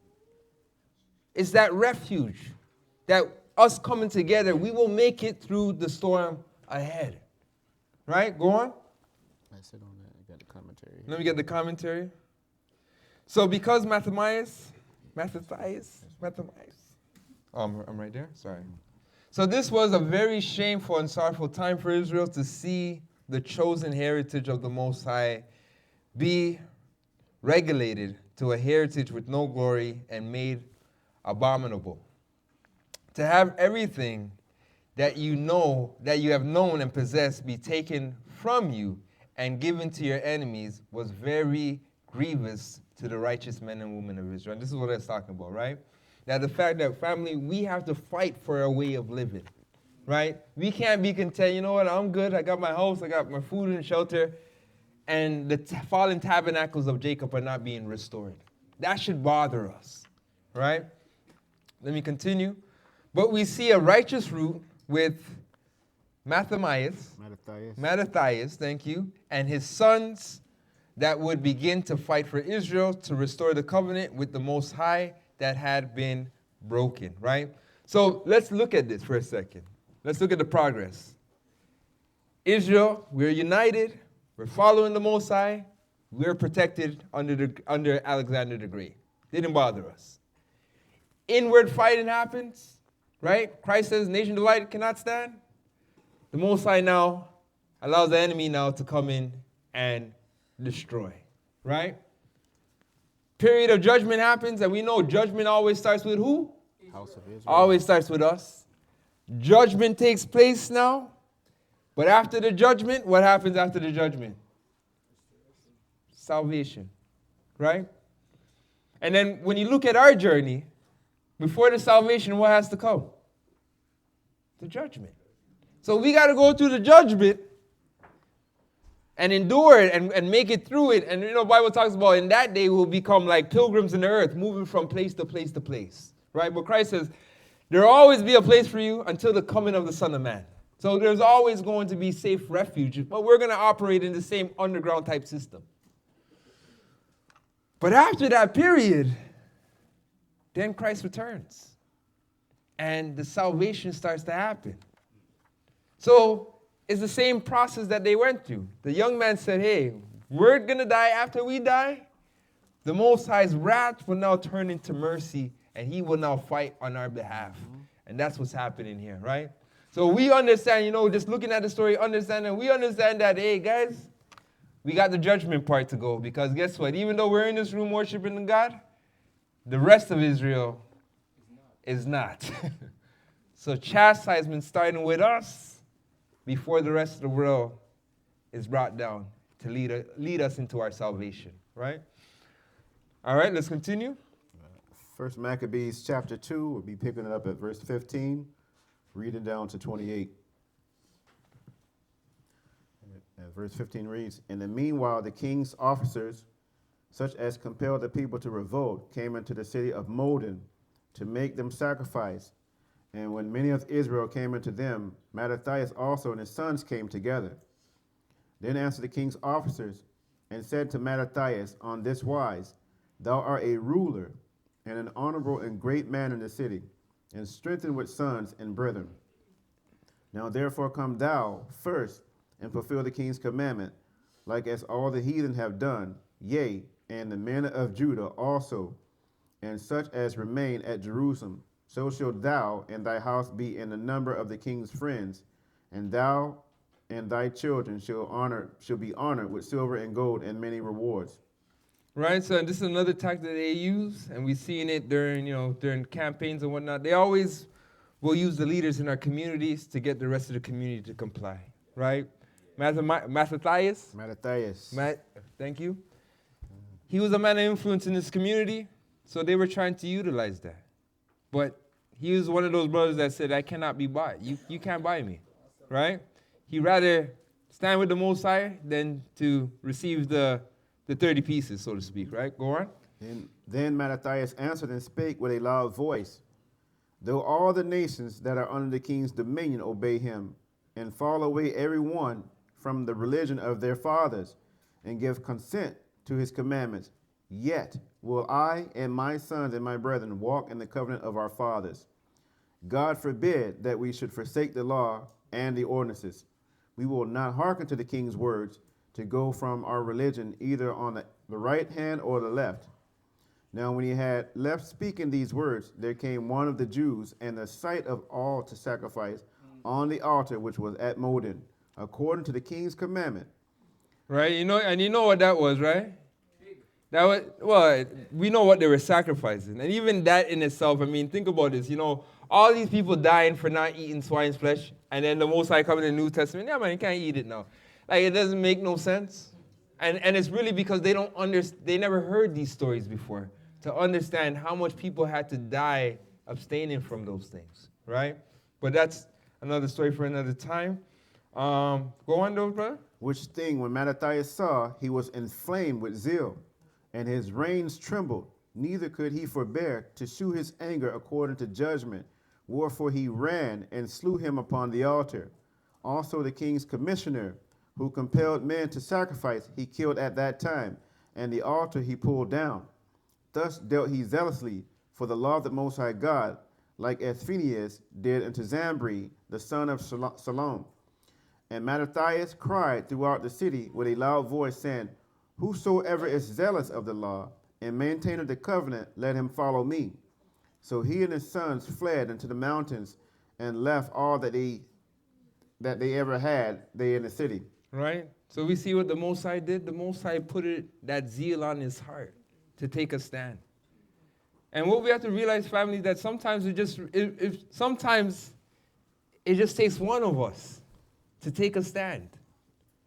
[SPEAKER 1] It's that refuge that us coming together, we will make it through the storm ahead. Right? Go on.
[SPEAKER 2] I sit on that. I got the commentary.
[SPEAKER 1] Let me get the commentary. So because Matthias. I'm right there. Sorry. So this was a very shameful and sorrowful time for Israel to see the chosen heritage of the Most High be regulated to a heritage with no glory and made abominable. To have everything that you know, that you have known and possessed be taken from you and given to your enemies was very grievous to the righteous men and women of Israel. And this is what I was talking about, right? That the fact that, family, we have to fight for our way of living, right? We can't be content, you know what, I'm good, I got my house, I got my food and shelter, and the fallen tabernacles of Jacob are not being restored. That should bother us, right? Let me continue. But we see a righteous root with Mattathias, thank you, and his sons that would begin to fight for Israel to restore the covenant with the Most High that had been broken, right? So let's look at this for a second. Let's look at the progress. Israel, we're united. We're following the Most High. We're protected under Alexander the Great. Didn't bother us. Inward fighting happens, right? Christ says, nation divided cannot stand. The Most High now allows the enemy now to come in and destroy, right? Period of judgment happens, and we know judgment always starts with who?
[SPEAKER 2] House of Israel.
[SPEAKER 1] Always starts with us. Judgment takes place now, but after the judgment, what happens after the judgment? Salvation, right? And then when you look at our journey, before the salvation, what has to come? The judgment. So we got to go through the judgment and endure it and make it through it. And you know, the Bible talks about in that day we'll become like pilgrims in the earth, moving from place to place to place. Right? But Christ says, there will always be a place for you until the coming of the Son of Man. So there's always going to be safe refuge, but we're going to operate in the same underground type system. But after that period, then Christ returns. And the salvation starts to happen. So it's the same process that they went through. The young man said, hey, we're going to die after we die. The Most High's wrath will now turn into mercy, and he will now fight on our behalf. And that's what's happening here, right? So we understand, you know, just looking at the story, we understand that, hey, guys, we got the judgment part to go, because guess what? Even though we're in this room worshiping the God, the rest of Israel is not. So chastisement starting with us before the rest of the world is brought down to lead us into our salvation, right? All right, let's continue.
[SPEAKER 2] First Maccabees chapter 2, we'll be picking it up at verse 15, reading down to 28. And verse 15 reads, "In the meanwhile, the king's officers, such as compelled the people to revolt, came into the city of Modin to make them sacrifice. And when many of Israel came unto them, Mattathias also and his sons came together. Then answered the king's officers and said to Mattathias on this wise, Thou art a ruler and an honorable and great man in the city, and strengthened with sons and brethren. Now therefore come thou first and fulfill the king's commandment, like as all the heathen have done, yea, and the men of Judah also, and such as remain at Jerusalem. So shalt thou and thy house be in the number of the king's friends, and thou and thy children shall be honored with silver and gold and many rewards."
[SPEAKER 1] Right, so this is another tactic that they use, and we've seen it during campaigns and whatnot. They always will use the leaders in our communities to get the rest of the community to comply, right? Mattathias, thank you. He was a man of influence in this community, so they were trying to utilize that. But he was one of those brothers that said, I cannot be bought. You can't buy me, right? He'd rather stand with the Most High than to receive the 30 pieces, so to speak, right? Go on.
[SPEAKER 2] Then Mattathias answered and spake with a loud voice, Though all the nations that are under the king's dominion obey him, and fall away every one from the religion of their fathers, and give consent to his commandments, yet will I and my sons and my brethren walk in the covenant of our fathers. God forbid that we should forsake the law and the ordinances. We will not hearken to the king's words to go from our religion either on the right hand or the left. Now when he had left speaking these words, there came one of the Jews and the sight of all to sacrifice on the altar which was at Modin, according to the king's commandment.
[SPEAKER 1] Right, you know what that was, right? We know what they were sacrificing. And even that in itself, think about this, all these people dying for not eating swine's flesh, and then the Most High coming in the New Testament, yeah, man, you can't eat it now. Like, it doesn't make no sense. And it's really because they never heard these stories before to understand how much people had to die abstaining from those things, right? But that's another story for another time. Go on, though, brother.
[SPEAKER 2] Which thing, when Mattathias saw, he was inflamed with zeal, and his reins trembled, neither could he forbear to shew his anger according to judgment, wherefore he ran and slew him upon the altar. Also the king's commissioner, who compelled men to sacrifice, he killed at that time, and the altar he pulled down. Thus dealt he zealously for the law of the Most High God, like as Phinehas did unto Zambri, the son of Salom. And Mattathias cried throughout the city with a loud voice, saying, Whosoever is zealous of the law and maintaineth the covenant, let him follow me. So he and his sons fled into the mountains and left all that they ever had there in the city.
[SPEAKER 1] Right? So we see what the Most High did. The Most High put that zeal on his heart to take a stand. And what we have to realize, family, that sometimes sometimes it just takes one of us to take a stand.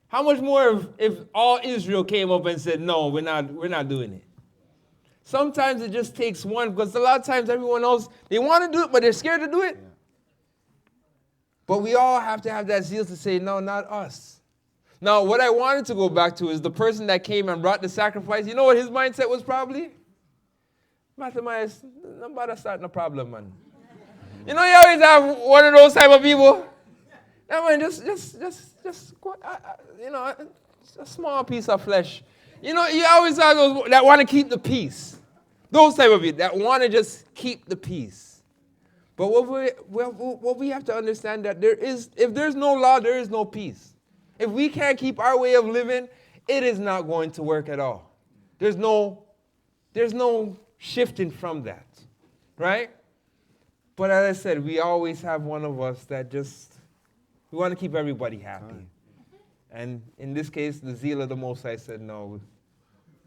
[SPEAKER 1] How much more if all Israel came up and said, no, we're not doing it? Sometimes it just takes one, because a lot of times everyone else, they want to do it, but they're scared to do it. Yeah. But we all have to have that zeal to say, no, not us. Now, what I wanted to go back to is the person that came and brought the sacrifice. You know what his mindset was probably? Matthias, nobody starting a problem, man. You always have one of those type of people. Yeah, man, just a small piece of flesh. You always have those that want to keep the peace. Those type of people that want to just keep the peace. But what we have to understand that if there's no law, there is no peace. If we can't keep our way of living, it is not going to work at all. There's no shifting from that, right? But as I said, we always have one of us that we want to keep everybody happy. And in this case, the zeal of the Most High said, no,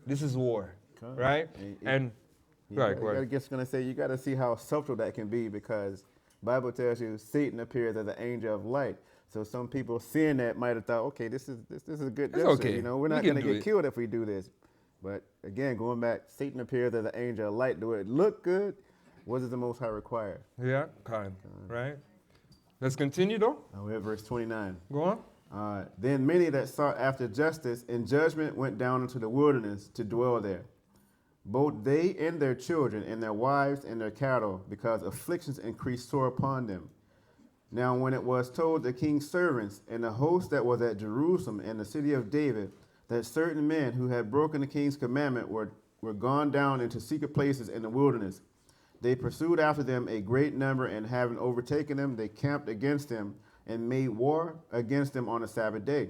[SPEAKER 1] this is war, right? And right,
[SPEAKER 2] I guess going to say you got to see how subtle that can be, because Bible tells you Satan appears as an angel of light. So some people seeing that might have thought, okay, this is a good.
[SPEAKER 1] It's okay.
[SPEAKER 2] You know, we're not going to get killed if we do this. But again, going back, Satan appears as an angel of light. Do it look good? What does the Most High require?
[SPEAKER 1] Yeah, kind. Right. Let's continue though.
[SPEAKER 2] We're at verse 29.
[SPEAKER 1] Go on.
[SPEAKER 2] Then many that sought after justice and judgment went down into the wilderness to dwell there, both they and their children and their wives and their cattle, because afflictions increased sore upon them. Now when it was told the king's servants and the host that was at Jerusalem and the city of David, that certain men who had broken the king's commandment were gone down into secret places in the wilderness, they pursued after them a great number, and having overtaken them, they camped against them and made war against them on the Sabbath day.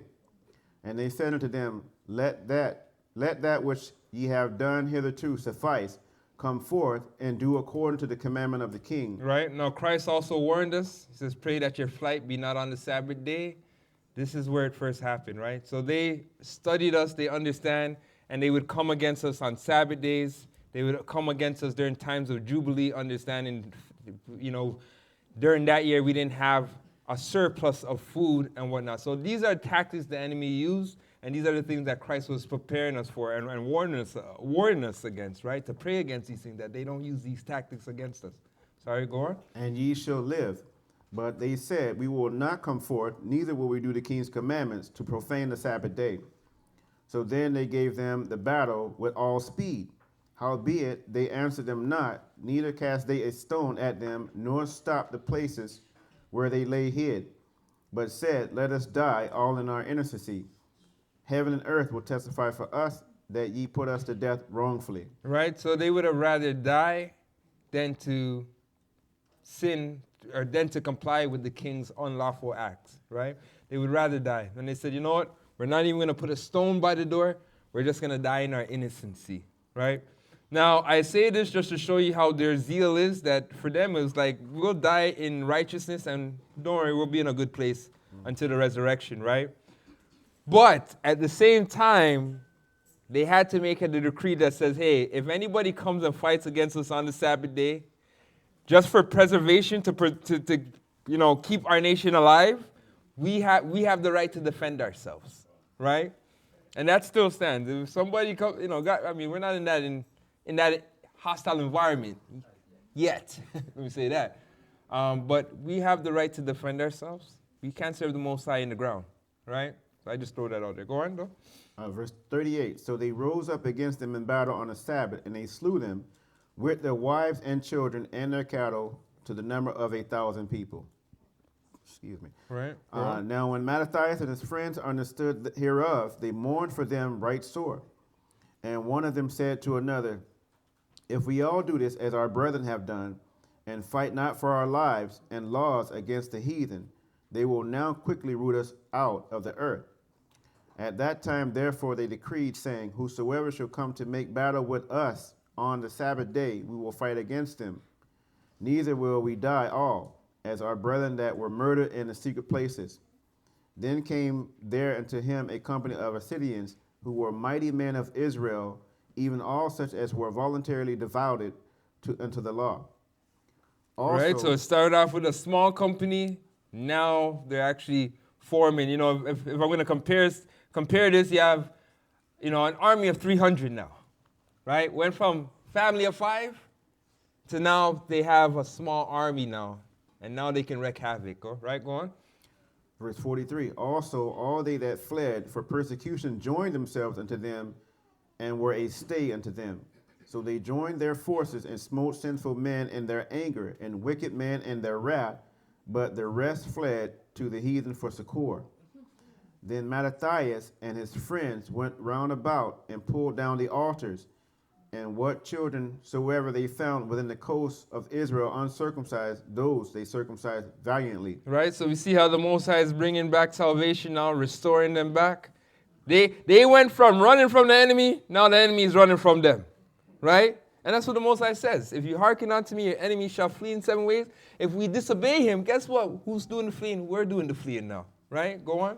[SPEAKER 2] And they said unto them, Let that which ye have done hitherto suffice. Come forth and do according to the commandment of the king.
[SPEAKER 1] Right. Now Christ also warned us. He says, pray that your flight be not on the Sabbath day. This is where it first happened, right? So they studied us, they understand, and they would come against us on Sabbath days. They would come against us during times of Jubilee, understanding, during that year we didn't have a surplus of food and whatnot. So these are tactics the enemy used, and these are the things that Christ was preparing us for and warning us against, right? To pray against these things, that they don't use these tactics against us. Sorry, go on.
[SPEAKER 2] And ye shall live. But they said, we will not come forth, neither will we do the king's commandments to profane the Sabbath day. So then they gave them the battle with all speed. Howbeit they answered them not, neither cast they a stone at them, nor stopped the places where they lay hid, but said, Let us die all in our innocency. Heaven and earth will testify for us that ye put us to death wrongfully.
[SPEAKER 1] Right, so they would have rather die than to sin, or than to comply with the king's unlawful acts, right? They would rather die. And they said, you know what? We're not even going to put a stone by the door. We're just going to die in our innocency, right? Now, I say this just to show you how their zeal is, that for them it was like, we'll die in righteousness and don't worry, we'll be in a good place until the resurrection, right? But at the same time, they had to make a decree that says, hey, if anybody comes and fights against us on the Sabbath day, just for preservation, to keep our nation alive, we have the right to defend ourselves, right? And that still stands. If somebody comes, we're not in that hostile environment yet. Let me say that. But we have the right to defend ourselves. We can't serve the Most High in the ground, right? So I just throw that out there. Go on, though.
[SPEAKER 2] Verse 38. So they rose up against them in battle on the Sabbath, and they slew them with their wives and children and their cattle to the number of 1,000 people. Excuse me.
[SPEAKER 1] Right.
[SPEAKER 2] Now when Mattathias and his friends understood hereof, they mourned for them right sore. And one of them said to another, If we all do this as our brethren have done, and fight not for our lives and laws against the heathen, they will now quickly root us out of the earth. At that time, therefore, they decreed, saying, Whosoever shall come to make battle with us on the Sabbath day, we will fight against them. Neither will we die all, as our brethren that were murdered in the secret places. Then came there unto him a company of Assyrians, who were mighty men of Israel, even all such as were voluntarily devoted unto the law. Also,
[SPEAKER 1] right, so it started off with a small company. Now they're actually forming. If I'm going to compare this, you have, an army of 300 now, right? Went from family of 5 to now they have a small army now, and now they can wreak havoc. Right, go on.
[SPEAKER 2] Verse 43, Also all they that fled for persecution joined themselves unto them, and were a stay unto them. So they joined their forces and smote sinful men in their anger, and wicked men in their wrath, but the rest fled to the heathen for succor. Then Mattathias and his friends went round about and pulled down the altars, and what children soever they found within the coasts of Israel uncircumcised, those they circumcised valiantly.
[SPEAKER 1] Right, so we see how the Most High is bringing back salvation now, restoring them back. They went from running from the enemy, now the enemy is running from them, right? And that's what the Most High says. If you hearken unto me, your enemy shall flee in 7 ways. If we disobey him, guess what? Who's doing the fleeing? We're doing the fleeing now, right? Go on.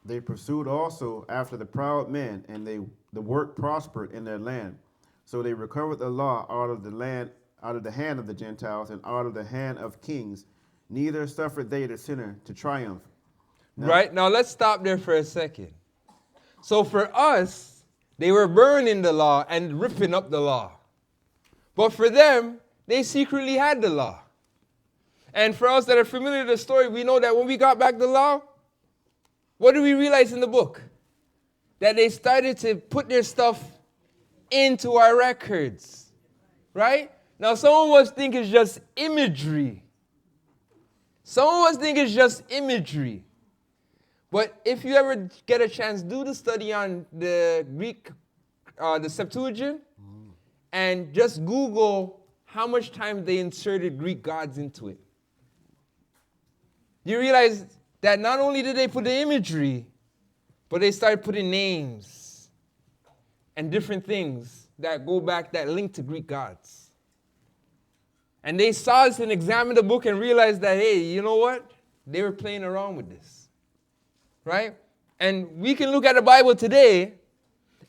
[SPEAKER 2] They pursued also after the proud men, and the work prospered in their land. So they recovered the law out of the hand of the Gentiles, and out of the hand of kings. Neither suffered they the sinner to triumph.
[SPEAKER 1] Right? Now let's stop there for a second. So for us, they were burning the law and ripping up the law. But for them, they secretly had the law. And for us that are familiar with the story, we know that when we got back the law, what do we realize in the book? That they started to put their stuff into our records. Right? Now some of us think it's just imagery. Some of us think it's just imagery. But if you ever get a chance, do the study on the Greek, the Septuagint, and just Google how much time they inserted Greek gods into it. You realize that not only did they put the imagery, but they started putting names and different things that go back, that link to Greek gods. And they saw this and examined the book and realized that, hey, you know what? They were playing around with this. Right? And we can look at the Bible today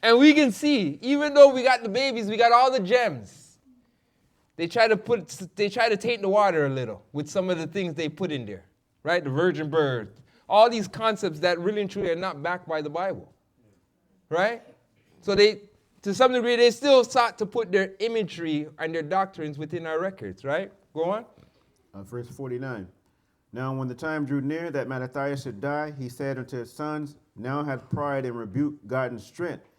[SPEAKER 1] and we can see, even though we got the babies, we got all the gems. They try to taint the water a little with some of the things they put in there. Right? The virgin birth. All these concepts that really and truly are not backed by the Bible. Right? So to some degree, they still sought to put their imagery and their doctrines within our records. Right? Go on.
[SPEAKER 2] Verse 49. Now when the time drew near that Mattathias should die, he said unto his sons, Now hath pride and rebuke gotten strength,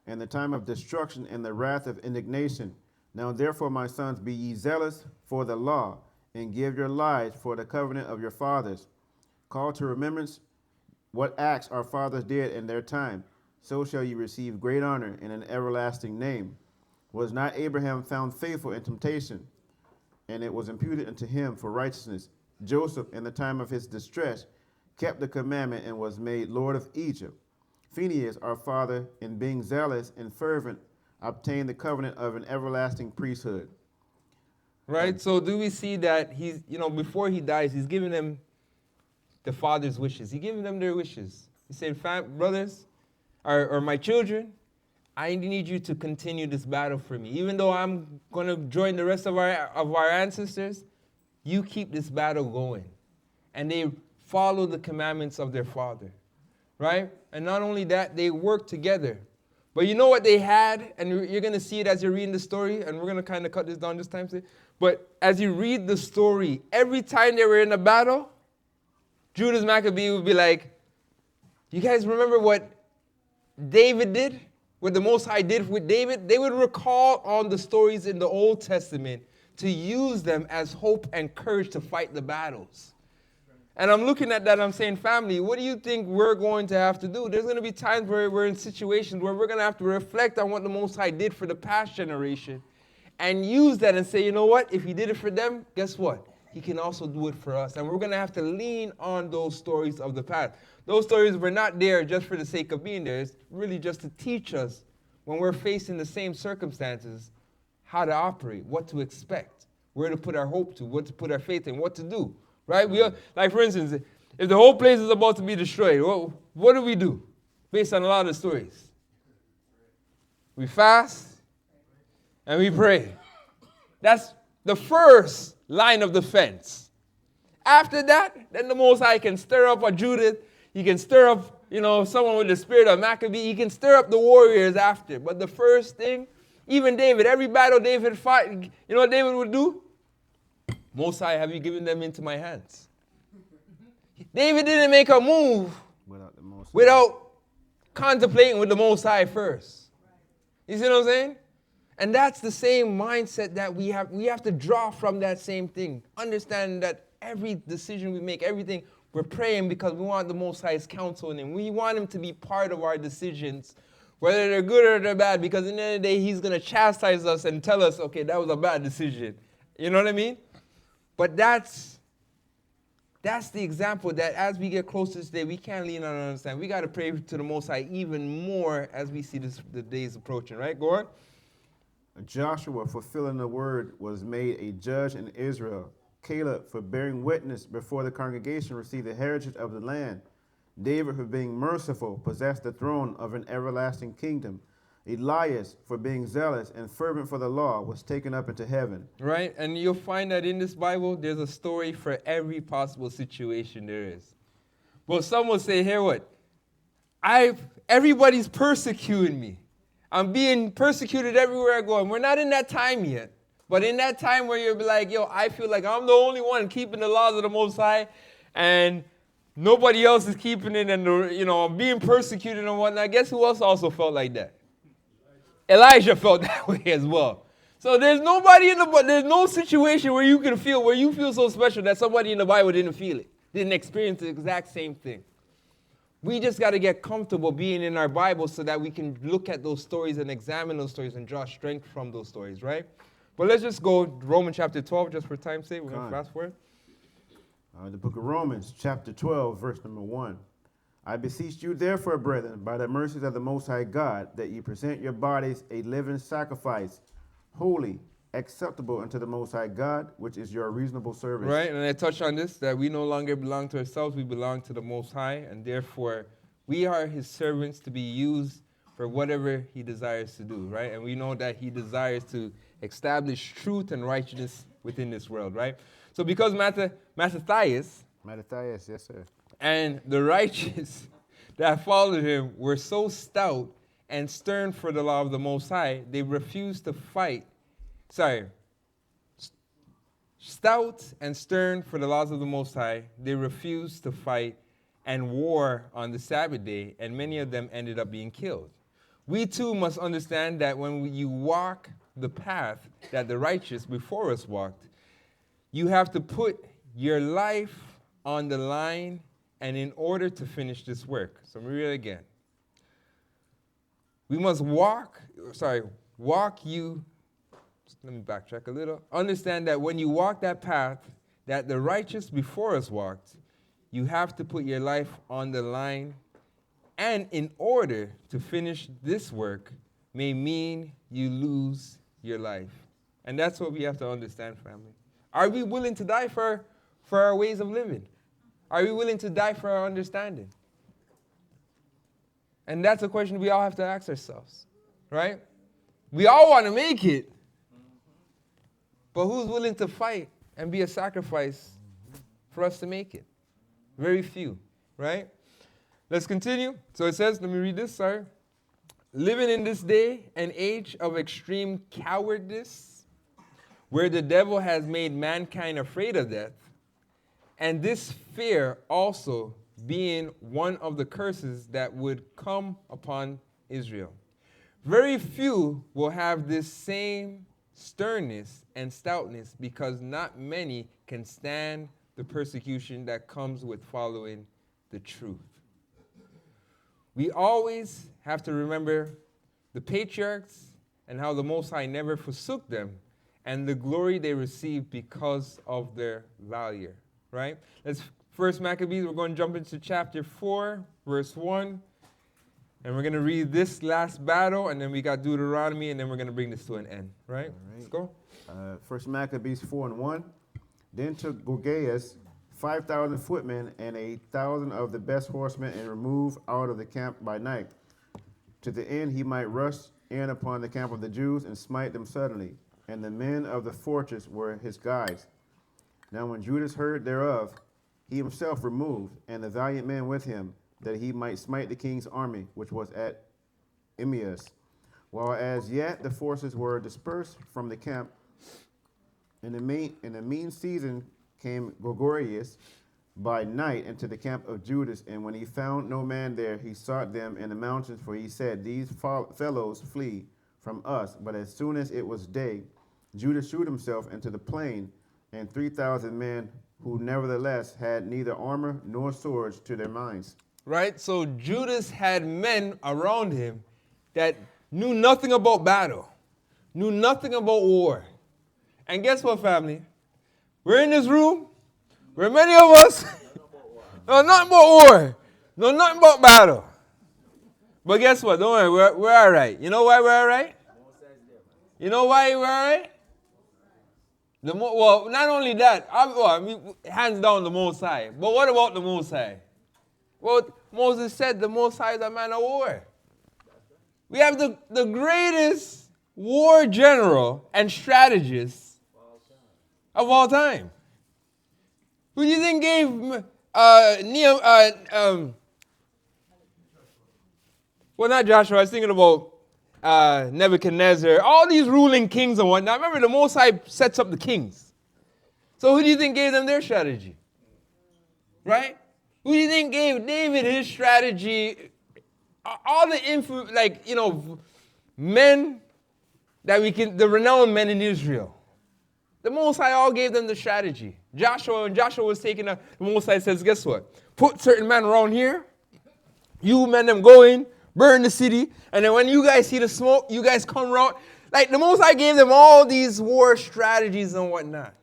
[SPEAKER 2] and the time of destruction and the wrath of indignation. Now therefore, my sons, be ye zealous for the law, and give your lives for the covenant of your fathers. Call to remembrance what acts our fathers did in their time. So shall ye receive great honor and an everlasting name. Was not Abraham found faithful in temptation? And it was imputed unto him for righteousness. Joseph, in the time of his distress, kept the commandment and was made Lord of Egypt. Phinehas, our father, in being zealous and fervent, obtained the covenant of an everlasting priesthood.
[SPEAKER 1] Right? So do we see that he's, before he dies, he's giving them the father's wishes. He's giving them their wishes. He said, brothers, or my children, I need you to continue this battle for me. Even though I'm going to join the rest of our ancestors, you keep this battle going. And they follow the commandments of their father. Right? And not only that, they work together. But you know what they had? And you're going to see it as you're reading the story. And we're going to kind of cut this down this time. But as you read the story, every time they were in a battle, Judas Maccabee would be like, you guys remember what David did? What the Most High did with David? They would recall on the stories in the Old Testament to use them as hope and courage to fight the battles. And I'm looking at that, I'm saying, family, what do you think we're going to have to do? There's going to be times where we're in situations where we're going to have to reflect on what the Most High did for the past generation and use that and say, you know what? If he did it for them, guess what? He can also do it for us. And we're going to have to lean on those stories of the past. Those stories were not there just for the sake of being there. It's really just to teach us when we're facing the same circumstances, how to operate, what to expect, where to put our hope to, what to put our faith in, what to do, right? Like, for instance, if the whole place is about to be destroyed, what do we do based on a lot of the stories? We fast and we pray. That's the first line of defense. After that, then the Most High can stir up a Judith. He can stir up, someone with the spirit of Maccabee. He can stir up the warriors after. But the first thing, even David, every battle David fought, you know what David would do? Most High, have you given them into my hands? David didn't make a move without contemplating with the Most High first. You see what I'm saying? And that's the same mindset that we have to draw from that same thing. Understand that every decision we make, everything, we're praying because we want the Most High's counsel in him. We want him to be part of our decisions, whether they're good or they're bad, because in the end of the day, he's going to chastise us and tell us, okay, that was a bad decision. You know what I mean? But that's the example that as we get closer to today, we can't lean on and understand. We got to pray to the Most High even more as we see the days approaching, right? Go on.
[SPEAKER 2] Joshua, fulfilling the word, was made a judge in Israel. Caleb, for bearing witness before the congregation, received the heritage of the land. David, for being merciful, possessed the throne of an everlasting kingdom. Elias, for being zealous and fervent for the law, was taken up into heaven.
[SPEAKER 1] Right? And you'll find that in this Bible, there's a story for every possible situation there is. But some will say, here what? Everybody's persecuting me. I'm being persecuted everywhere I go. And we're not in that time yet. But in that time where you're like, yo, I feel like I'm the only one keeping the laws of the Most High, and nobody else is keeping it, and I'm being persecuted and whatnot. Guess who else also felt like that? Elijah felt that way as well. So there's there's no situation where you feel so special that somebody in the Bible didn't feel it, didn't experience the exact same thing. We just got to get comfortable being in our Bible so that we can look at those stories and examine those stories and draw strength from those stories, right? But let's just go Romans chapter 12, just for time's sake. We're going to fast forward.
[SPEAKER 2] The book of Romans, chapter 12, verse number 1. I beseech you, therefore, brethren, by the mercies of the Most High God, that ye present your bodies a living sacrifice, holy, acceptable unto the Most High God, which is your reasonable service.
[SPEAKER 1] Right, and I touched on this, that we no longer belong to ourselves, we belong to the Most High, and therefore we are his servants to be used for whatever he desires to do, right? And we know that he desires to establish truth and righteousness within this world, right? So because Mattathias,
[SPEAKER 2] yes, sir.
[SPEAKER 1] And the righteous that followed him were so stout and stern for the law of the Most High, they refused to fight. Stout and stern for the laws of the Most High, they refused to fight and war on the Sabbath day, and many of them ended up being killed. We too must understand that when you walk the path that the righteous before us walked, you have to put your life on the line, and in order to finish this work. So let me read it again. We must let me backtrack a little. Understand that when you walk that path that the righteous before us walked, you have to put your life on the line, and in order to finish this work may mean you lose your life. And that's what we have to understand, family. Are we willing to die for our ways of living? Are we willing to die for our understanding? And that's a question we all have to ask ourselves, right? We all want to make it, but who's willing to fight and be a sacrifice for us to make it? Very few, right? Let's continue. So it says, let me read this, sorry. Living in this day and age of extreme cowardice, where the devil has made mankind afraid of death, and this fear also being one of the curses that would come upon Israel. Very few will have this same sternness and stoutness, because not many can stand the persecution that comes with following the truth. We always have to remember the patriarchs and how the Most High never forsook them, and the glory they received because of their valor. Right? Let's First Maccabees, we're going to jump into chapter 4, verse 1. And we're going to read this last battle, and then we got Deuteronomy, and then we're going to bring this to an end. Right? Let's go.
[SPEAKER 2] First Maccabees 4 and 1. Then took Gocc 5,000 footmen and 1,000 of the best horsemen, and removed out of the camp by night, to the end he might rush in upon the camp of the Jews and smite them suddenly. And the men of the fortress were his guides. Now when Judas heard thereof, he himself removed, and the valiant men with him, that he might smite the king's army, which was at Emmaus. While as yet the forces were dispersed from the camp, in the mean season came Gregorius by night into the camp of Judas, and when he found no man there, he sought them in the mountains, for he said, these fellows flee from us. But as soon as it was day, Judas shewed himself into the plain, and 3,000 men who nevertheless had neither armor nor swords to their minds.
[SPEAKER 1] Right? So Judas had men around him that knew nothing about battle, knew nothing about war. And guess what, family? We're in this room where many of us know nothing about war, know nothing about battle. But guess what? Don't worry, we're all right. You know why we're all right? You know why we're all right? Well, not only that, hands down the Most High. But what about the Most High? Well, Moses said the Most High is a man of war. We have the greatest war general and strategist of all time. Who do you think gave well, not Joshua, I was thinking about Nebuchadnezzar, all these ruling kings and whatnot. Remember, the Most High sets up the kings. So who do you think gave them their strategy? Right? Who do you think gave David his strategy? All the men the renowned men in Israel. The Most High all gave them the strategy. When Joshua was taking the Most High says, guess what? Put certain men around here. You men them go in, burn the city, and then when you guys see the smoke, you guys come around. Like the Most High gave them all these war strategies and whatnot.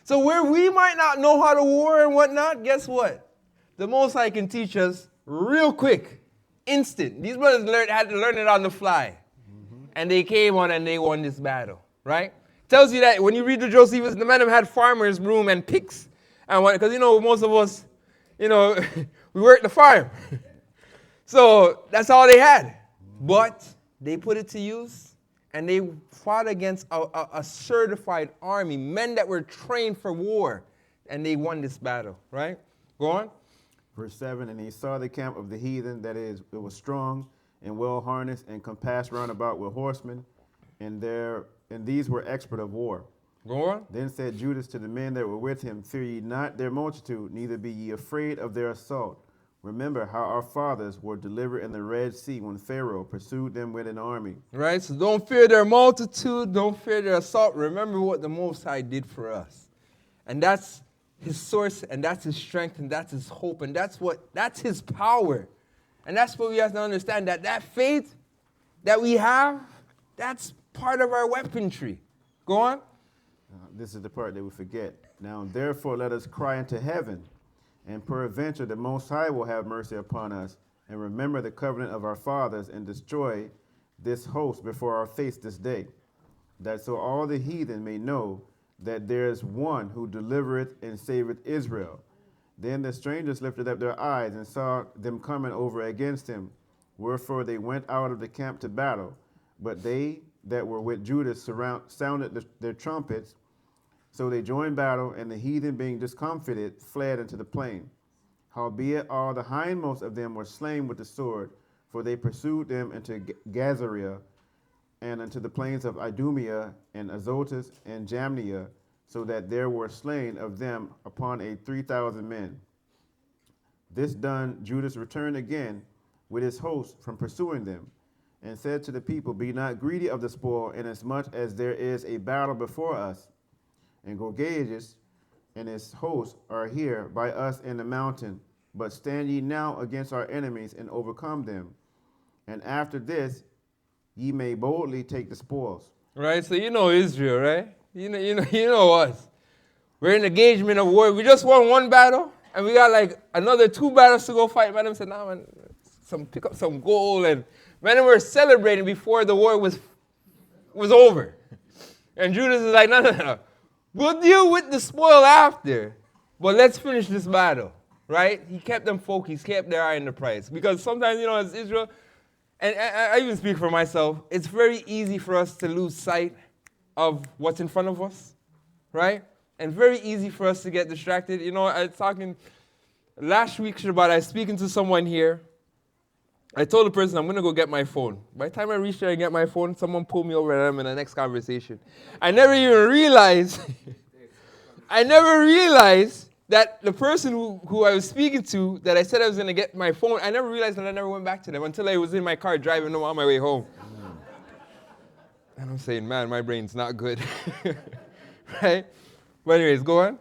[SPEAKER 1] So where we might not know how to war and whatnot, guess what? The Most High can teach us real quick, instant. These brothers had to learn it on the fly. And they came on and they won this battle, right? Tells you that when you read the Josephus, the men had farmers' broom and picks. Because, most of us, we work the farm. So that's all they had. But they put it to use, and they fought against a certified army, men that were trained for war, and they won this battle, right? Go on.
[SPEAKER 2] Verse 7, and he saw the camp of the heathen, that is, it was strong and well harnessed and compassed round about with horsemen, and these were expert of war.
[SPEAKER 1] Go on.
[SPEAKER 2] Then said Judas to the men that were with him, fear ye not their multitude, neither be ye afraid of their assault. Remember how our fathers were delivered in the Red Sea when Pharaoh pursued them with an army.
[SPEAKER 1] Right, so don't fear their multitude, don't fear their assault. Remember what the Most High did for us. And that's his source, and that's his strength, and that's his hope, and that's his power. And that's what we have to understand, that faith that we have, that's part of our weaponry. Go on.
[SPEAKER 2] This is the part that we forget. Now, therefore, let us cry unto heaven, and peradventure the Most High will have mercy upon us, and remember the covenant of our fathers, and destroy this host before our face this day, that so all the heathen may know that there is one who delivereth and saveth Israel. Then the strangers lifted up their eyes and saw them coming over against him. Wherefore they went out of the camp to battle. But they that were with Judas sounded their trumpets. So they joined battle, and the heathen, being discomfited, fled into the plain. Howbeit all the hindmost of them were slain with the sword, for they pursued them into Gazaria, and unto the plains of Idumea, and Azotus, and Jamnia, so that there were slain of them upon 3,000 men. This done, Judas returned again with his host from pursuing them, and said to the people, be not greedy of the spoil, inasmuch as there is a battle before us. And Gocc and his host are here by us in the mountain, but stand ye now against our enemies and overcome them. And after this, ye may boldly take the spoils.
[SPEAKER 1] Right, so Israel, right? You know us. We're in engagement of war. We just won one battle, and we got like another 2 battles to go fight. Man, said, nah, man, pick up some gold. And man, we're celebrating before the war was over. And Judas is like, no. We'll deal with the spoil after, but let's finish this battle, right? He kept them focused, kept their eye on the prize. Because sometimes, as Israel, and I even speak for myself, it's very easy for us to lose sight of what's in front of us, right? And very easy for us to get distracted. I was talking last week, Shabbat, I was speaking to someone here. I told the person, I'm going to go get my phone. By the time I reached there and get my phone, someone pulled me over and I'm in the next conversation. I never even realized, that the person who I was speaking to, that I said I was going to get my phone, I never realized that I never went back to them until I was in my car driving on my way home. And I'm saying, man, my brain's not good. Right? But anyways, go on.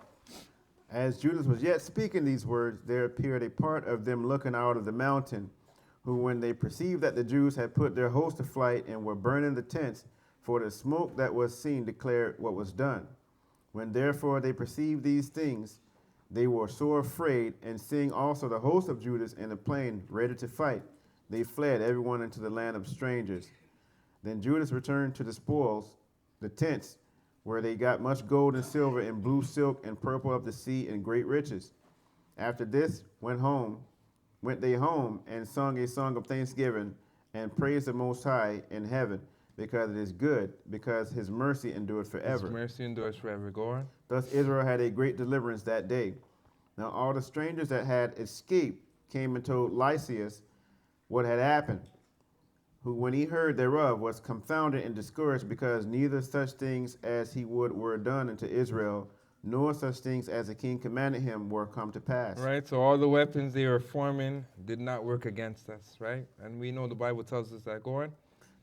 [SPEAKER 2] As Judas was yet speaking these words, there appeared a part of them looking out of the mountain, who when they perceived that the Jews had put their host to flight and were burning the tents, for the smoke that was seen declared what was done. When therefore they perceived these things, they were sore afraid, and seeing also the host of Judas in the plain ready to fight, they fled everyone into the land of strangers. Then Judas returned to the spoils, the tents, where they got much gold and silver and blue silk and purple of the sea and great riches. After this went home, went they home and sung a song of thanksgiving and praised the Most High in heaven, because it is good, because his mercy endureth forever.
[SPEAKER 1] His mercy endures forever. Go on.
[SPEAKER 2] Thus Israel had a great deliverance that day. Now all the strangers that had escaped came and told Lysias what had happened, who when he heard thereof was confounded and discouraged, because neither such things as he would were done unto Israel, nor such things as the king commanded him were come to pass.
[SPEAKER 1] Right, so all the weapons they were forming did not work against us, right? And we know the Bible tells us that. Go on.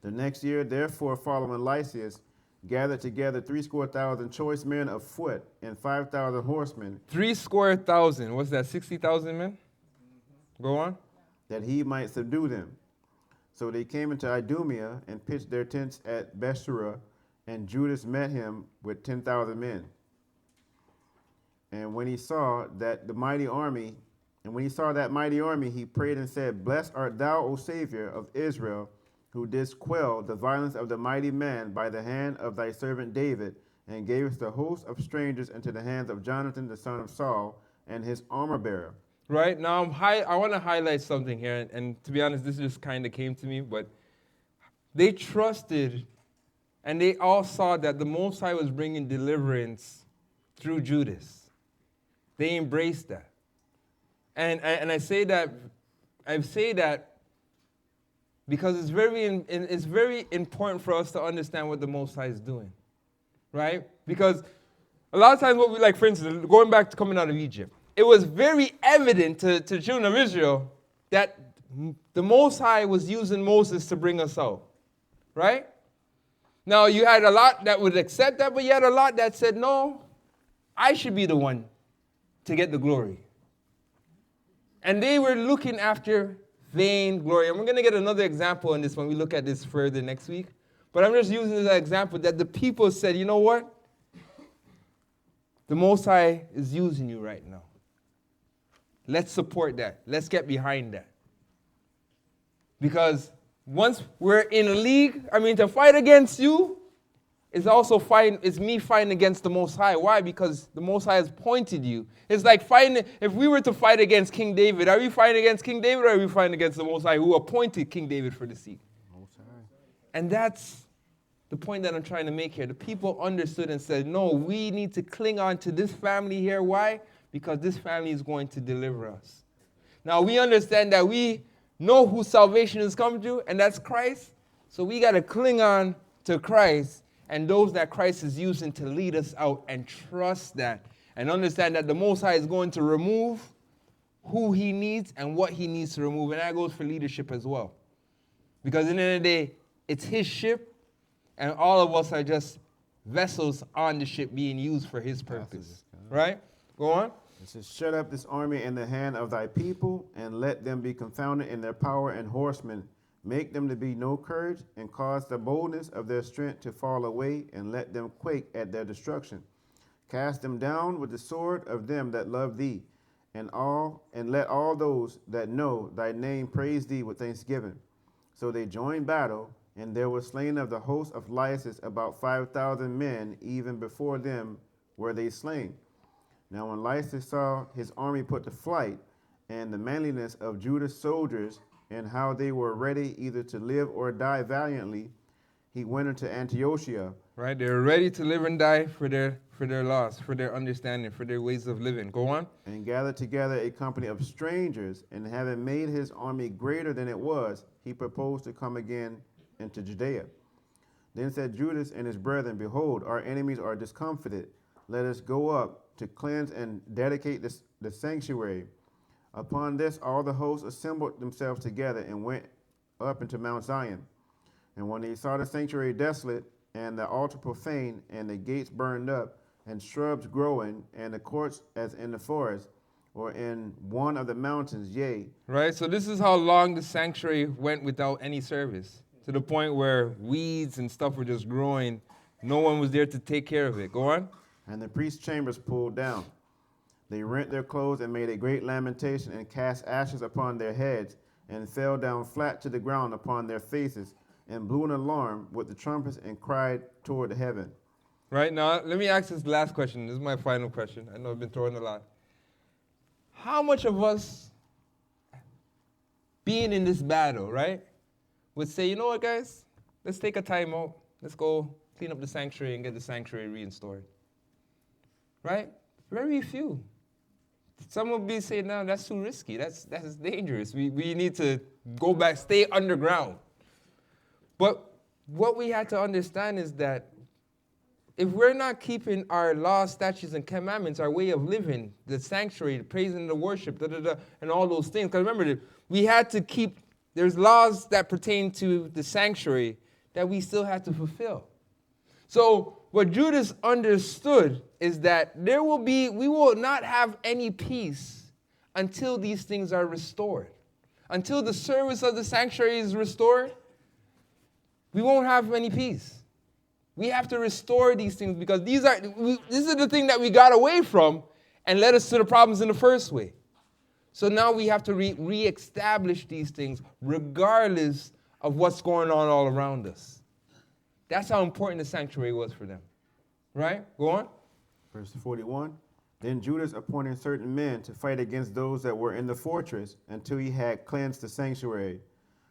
[SPEAKER 2] The next year, therefore, following Lysias, gathered together 70,000 choice men of foot and 5,000 horsemen,
[SPEAKER 1] 70,000. What's that, 60,000 men? Go on.
[SPEAKER 2] that he might subdue them. So they came into Idumea and pitched their tents at Bethsura, and Judas met him with 10,000 men. And when he saw that mighty army, he prayed and said, Blessed art thou, O Savior of Israel, who didst quell the violence of the mighty man by the hand of thy servant David, and gavest the host of strangers into the hands of Jonathan the son of Saul, and his armor bearer.
[SPEAKER 1] Right, now I want to highlight something here, and to be honest, this just kind of came to me, but they trusted, and they all saw that the Most High was bringing deliverance through Judas. They embraced that. And I say that because it's very important for us to understand what the Most High is doing, right? Because a lot of times what we like, for instance, going back to coming out of Egypt, it was very evident to the children of Israel that the Most High was using Moses to bring us out, right? Now, you had a lot that would accept that, but you had a lot that said, no, I should be the one to get the glory. And they were looking after vain glory. And we're going to get another example in this when we look at this further next week. But I'm just using this as an example that the people said, you know what? The Most High is using you right now. Let's support that. Let's get behind that. Because once we're in a league, to fight against you is also it's me fighting against the Most High. Why? Because the Most High has pointed you. It's like fighting, if we were to fight against King David, are we fighting against King David or are we fighting against the Most High who appointed King David for the seat?
[SPEAKER 2] Most High.
[SPEAKER 1] And that's the point that I'm trying to make here. The people understood and said, no, we need to cling on to this family here. Why? Because this family is going to deliver us. Now, we understand that we know who salvation is coming to, and that's Christ. So we got to cling on to Christ and those that Christ is using to lead us out, and trust that and understand that the Most High is going to remove who he needs and what he needs to remove. And that goes for leadership as well. Because in the end of the day, it's his ship, and all of us are just vessels on the ship being used for his purpose. Right? Go on.
[SPEAKER 2] It says, Shut up this army in the hand of thy people, and let them be confounded in their power and horsemen. Make them to be no courage, and cause the boldness of their strength to fall away, and let them quake at their destruction. Cast them down with the sword of them that love thee, and let all those that know thy name praise thee with thanksgiving. So they joined battle, and there was slain of the host of Lysias about 5,000 men, even before them were they slain. Now when Lysias saw his army put to flight, and the manliness of Judah's soldiers, and how they were ready either to live or die valiantly, he went into Antiochia.
[SPEAKER 1] Right, they were ready to live and die for their laws, for their understanding, for their ways of living. Go on.
[SPEAKER 2] And gathered together a company of strangers, and having made his army greater than it was, he proposed to come again into Judea. Then said Judas and his brethren, Behold, our enemies are discomfited. Let us go up to cleanse and dedicate the sanctuary. Upon this, all the hosts assembled themselves together and went up into Mount Zion. And when they saw the sanctuary desolate, and the altar profane, and the gates burned up, and shrubs growing, and the courts as in the forest, or in one of the mountains, yea.
[SPEAKER 1] Right, so this is how long the sanctuary went without any service, to the point where weeds and stuff were just growing. No one was there to take care of it. Go on.
[SPEAKER 2] And the priest's chambers pulled down. They rent their clothes and made a great lamentation, and cast ashes upon their heads, and fell down flat to the ground upon their faces, and blew an alarm with the trumpets, and cried toward heaven.
[SPEAKER 1] Right, now, let me ask this last question. This is my final question. I know I've been throwing a lot. How much of us being in this battle, right, would say, you know what, guys? Let's take a time out. Let's go clean up the sanctuary and get the sanctuary restored. Right? Very few. Some would be saying, no, that's too risky. That's dangerous. We need to go back, stay underground. But what we had to understand is that if we're not keeping our laws, statutes, and commandments, our way of living, the sanctuary, the praise and the worship, and all those things, because remember, we had to keep, there's laws that pertain to the sanctuary that we still have to fulfill. So what Judas understood is that we will not have any peace until these things are restored. Until the service of the sanctuary is restored, we won't have any peace. We have to restore these things because this is the thing that we got away from and led us to the problems in the first way. So now we have to reestablish these things regardless of what's going on all around us. That's how important the sanctuary was for them. Right? Go on.
[SPEAKER 2] Verse 41. Then Judas appointed certain men to fight against those that were in the fortress until he had cleansed the sanctuary.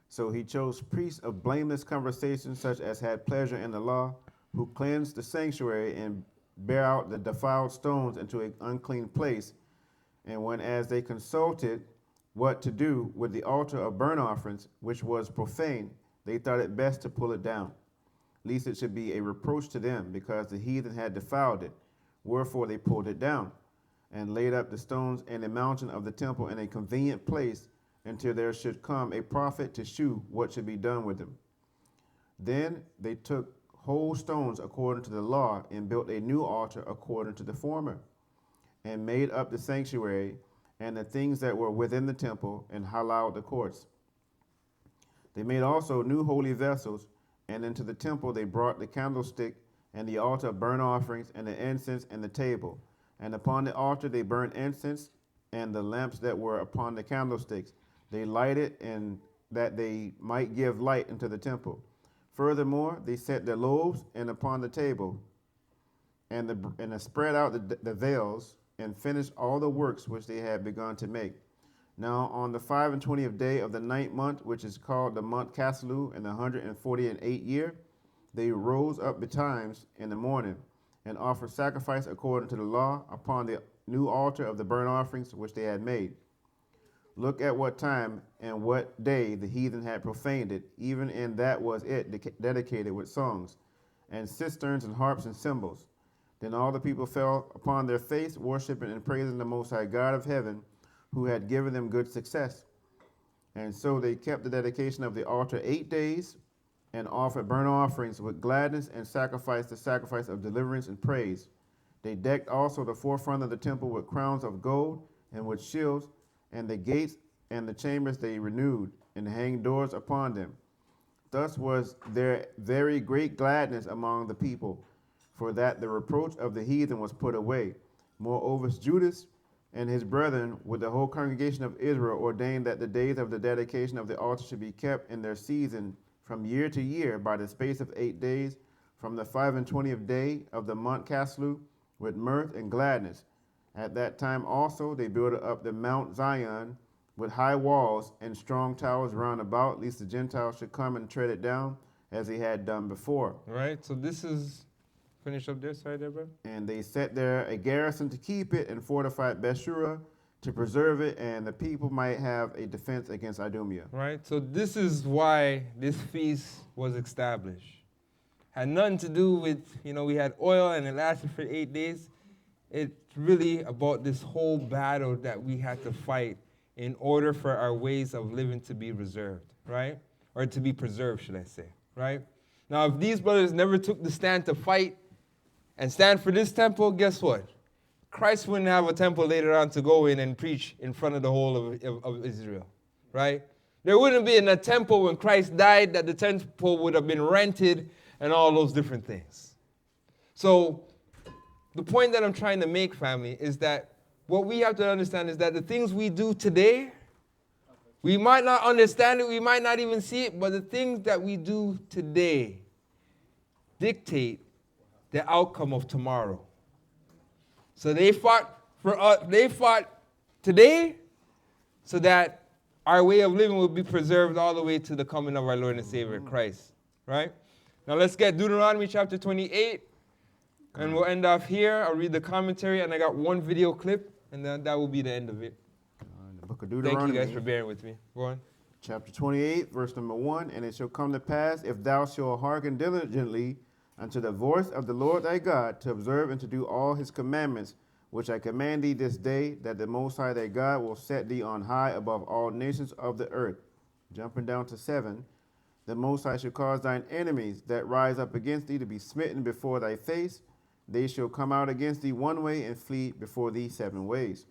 [SPEAKER 2] So he chose priests of blameless conversation, such as had pleasure in the law, who cleansed the sanctuary and bare out the defiled stones into an unclean place. And when as they consulted what to do with the altar of burnt offerings, which was profane, they thought it best to pull it down, lest it should be a reproach to them, because the heathen had defiled it. Wherefore they pulled it down, and laid up the stones in the mountain of the temple in a convenient place, until there should come a prophet to shew what should be done with them. Then they took whole stones according to the law, and built a new altar according to the former, and made up the sanctuary and the things that were within the temple, and hallowed the courts. They made also new holy vessels, and into the temple they brought the candlestick and the altar of burnt offerings and the incense and the table. And upon the altar they burnt incense, and the lamps that were upon the candlesticks they lighted, and that they might give light into the temple. Furthermore, they set the loaves and upon the table, and spread out the veils, and finished all the works which they had begun to make. Now on the 25th day of the 9th month, which is called the month Caslu, in the 148th year, they rose up betimes in the morning, and offered sacrifice according to the law upon the new altar of the burnt offerings which they had made. Look at what time and what day the heathen had profaned it, even in that was it dedicated with songs, and cisterns and harps and cymbals. Then all the people fell upon their face, worshiping and praising the Most High God of heaven, who had given them good success. And so they kept the dedication of the altar 8 days, and offered burnt offerings with gladness, and sacrificed the sacrifice of deliverance and praise. They decked also the forefront of the temple with crowns of gold, and with shields, and the gates and the chambers they renewed, and hanged doors upon them. Thus was there very great gladness among the people, for that the reproach of the heathen was put away. Moreover, Judas and his brethren with the whole congregation of Israel ordained that the days of the dedication of the altar should be kept in their season from year to year by the space of 8 days, from the 25th day of the month Caslu, with mirth and gladness. At that time also they built up the Mount Zion with high walls and strong towers round about, lest the Gentiles should come and tread it down, as they had done before.
[SPEAKER 1] Right, so this is, finish up there, sorry, Deborah.
[SPEAKER 2] And they set there a garrison to keep it, and fortified Bethshura to preserve it, and the people might have a defense against Idumea.
[SPEAKER 1] Right, so this is why this feast was established. Had nothing to do with, we had oil and it lasted for 8 days. It's really about this whole battle that we had to fight in order for our ways of living to be reserved, right? Or to be preserved, should I say, right? Now, if these brothers never took the stand to fight and stand for this temple, guess what? Christ wouldn't have a temple later on to go in and preach in front of the whole of Israel, right? There wouldn't be in a temple when Christ died, that the temple would have been rented and all those different things. So the point that I'm trying to make, family, is that what we have to understand is that the things we do today, we might not understand it, we might not even see it, but the things that we do today dictate the outcome of tomorrow. So they fought today so that our way of living will be preserved all the way to the coming of our Lord and Savior, Christ. Right? Now let's get Deuteronomy chapter 28, and we'll end off here. I'll read the commentary, and I got one video clip, and then that will be the end of it.
[SPEAKER 2] The book of Deuteronomy.
[SPEAKER 1] Thank you guys for bearing with me. Go on.
[SPEAKER 2] Chapter 28, verse number 1, and it shall come to pass, if thou shalt hearken diligently unto the voice of the Lord thy God, to observe and to do all his commandments, which I command thee this day, that the Most High thy God will set thee on high above all nations of the earth. Jumping down to 7, the Most High shall cause thine enemies that rise up against thee to be smitten before thy face. They shall come out against thee one way and flee before thee 7 ways.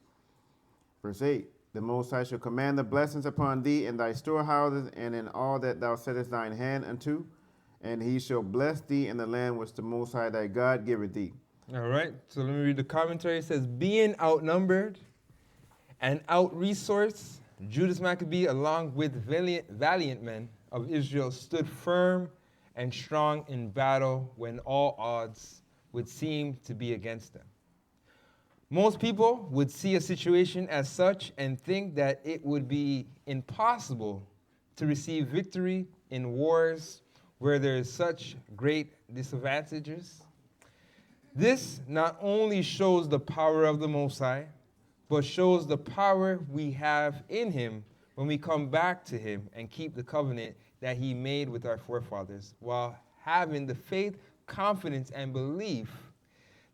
[SPEAKER 2] Verse 8, the Most High shall command the blessings upon thee in thy storehouses and in all that thou settest thine hand unto, and he shall bless thee in the land which the Most High thy God giveth thee.
[SPEAKER 1] All right, so let me read the commentary. It says, being outnumbered and out-resourced, Judas Maccabee, along with valiant men of Israel, stood firm and strong in battle when all odds would seem to be against them. Most people would see a situation as such and think that it would be impossible to receive victory in wars where there is such great disadvantages. This not only shows the power of the Most High, but shows the power we have in him when we come back to him and keep the covenant that he made with our forefathers, while having the faith, confidence, and belief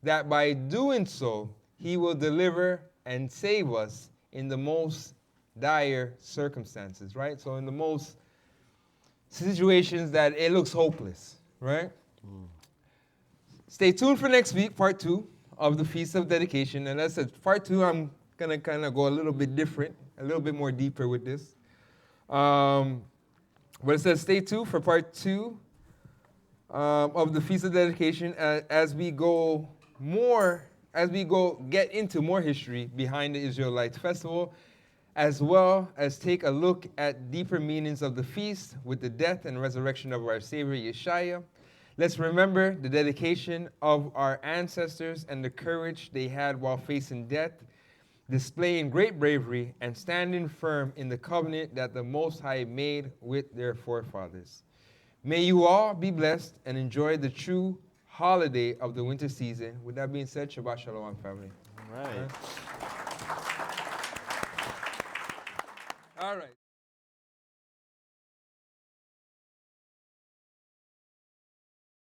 [SPEAKER 1] that by doing so, he will deliver and save us in the most dire circumstances, right? So in the most situations that it looks hopeless, right? Stay tuned for next week, part 2 of the Feast of Dedication. And as I said, part 2, I'm going to kind of go a little bit different, a little bit more deeper with this. But it says stay tuned for part 2 of the Feast of Dedication as we get into more history behind the Israelites festival, as well as take a look at deeper meanings of the feast with the death and resurrection of our Savior Yeshua. Let's remember the dedication of our ancestors and the courage they had while facing death, displaying great bravery and standing firm in the covenant that the Most High made with their forefathers. May you all be blessed and enjoy the true holiday of the winter season. With that being said, Shabbat Shalom, family.
[SPEAKER 2] All right.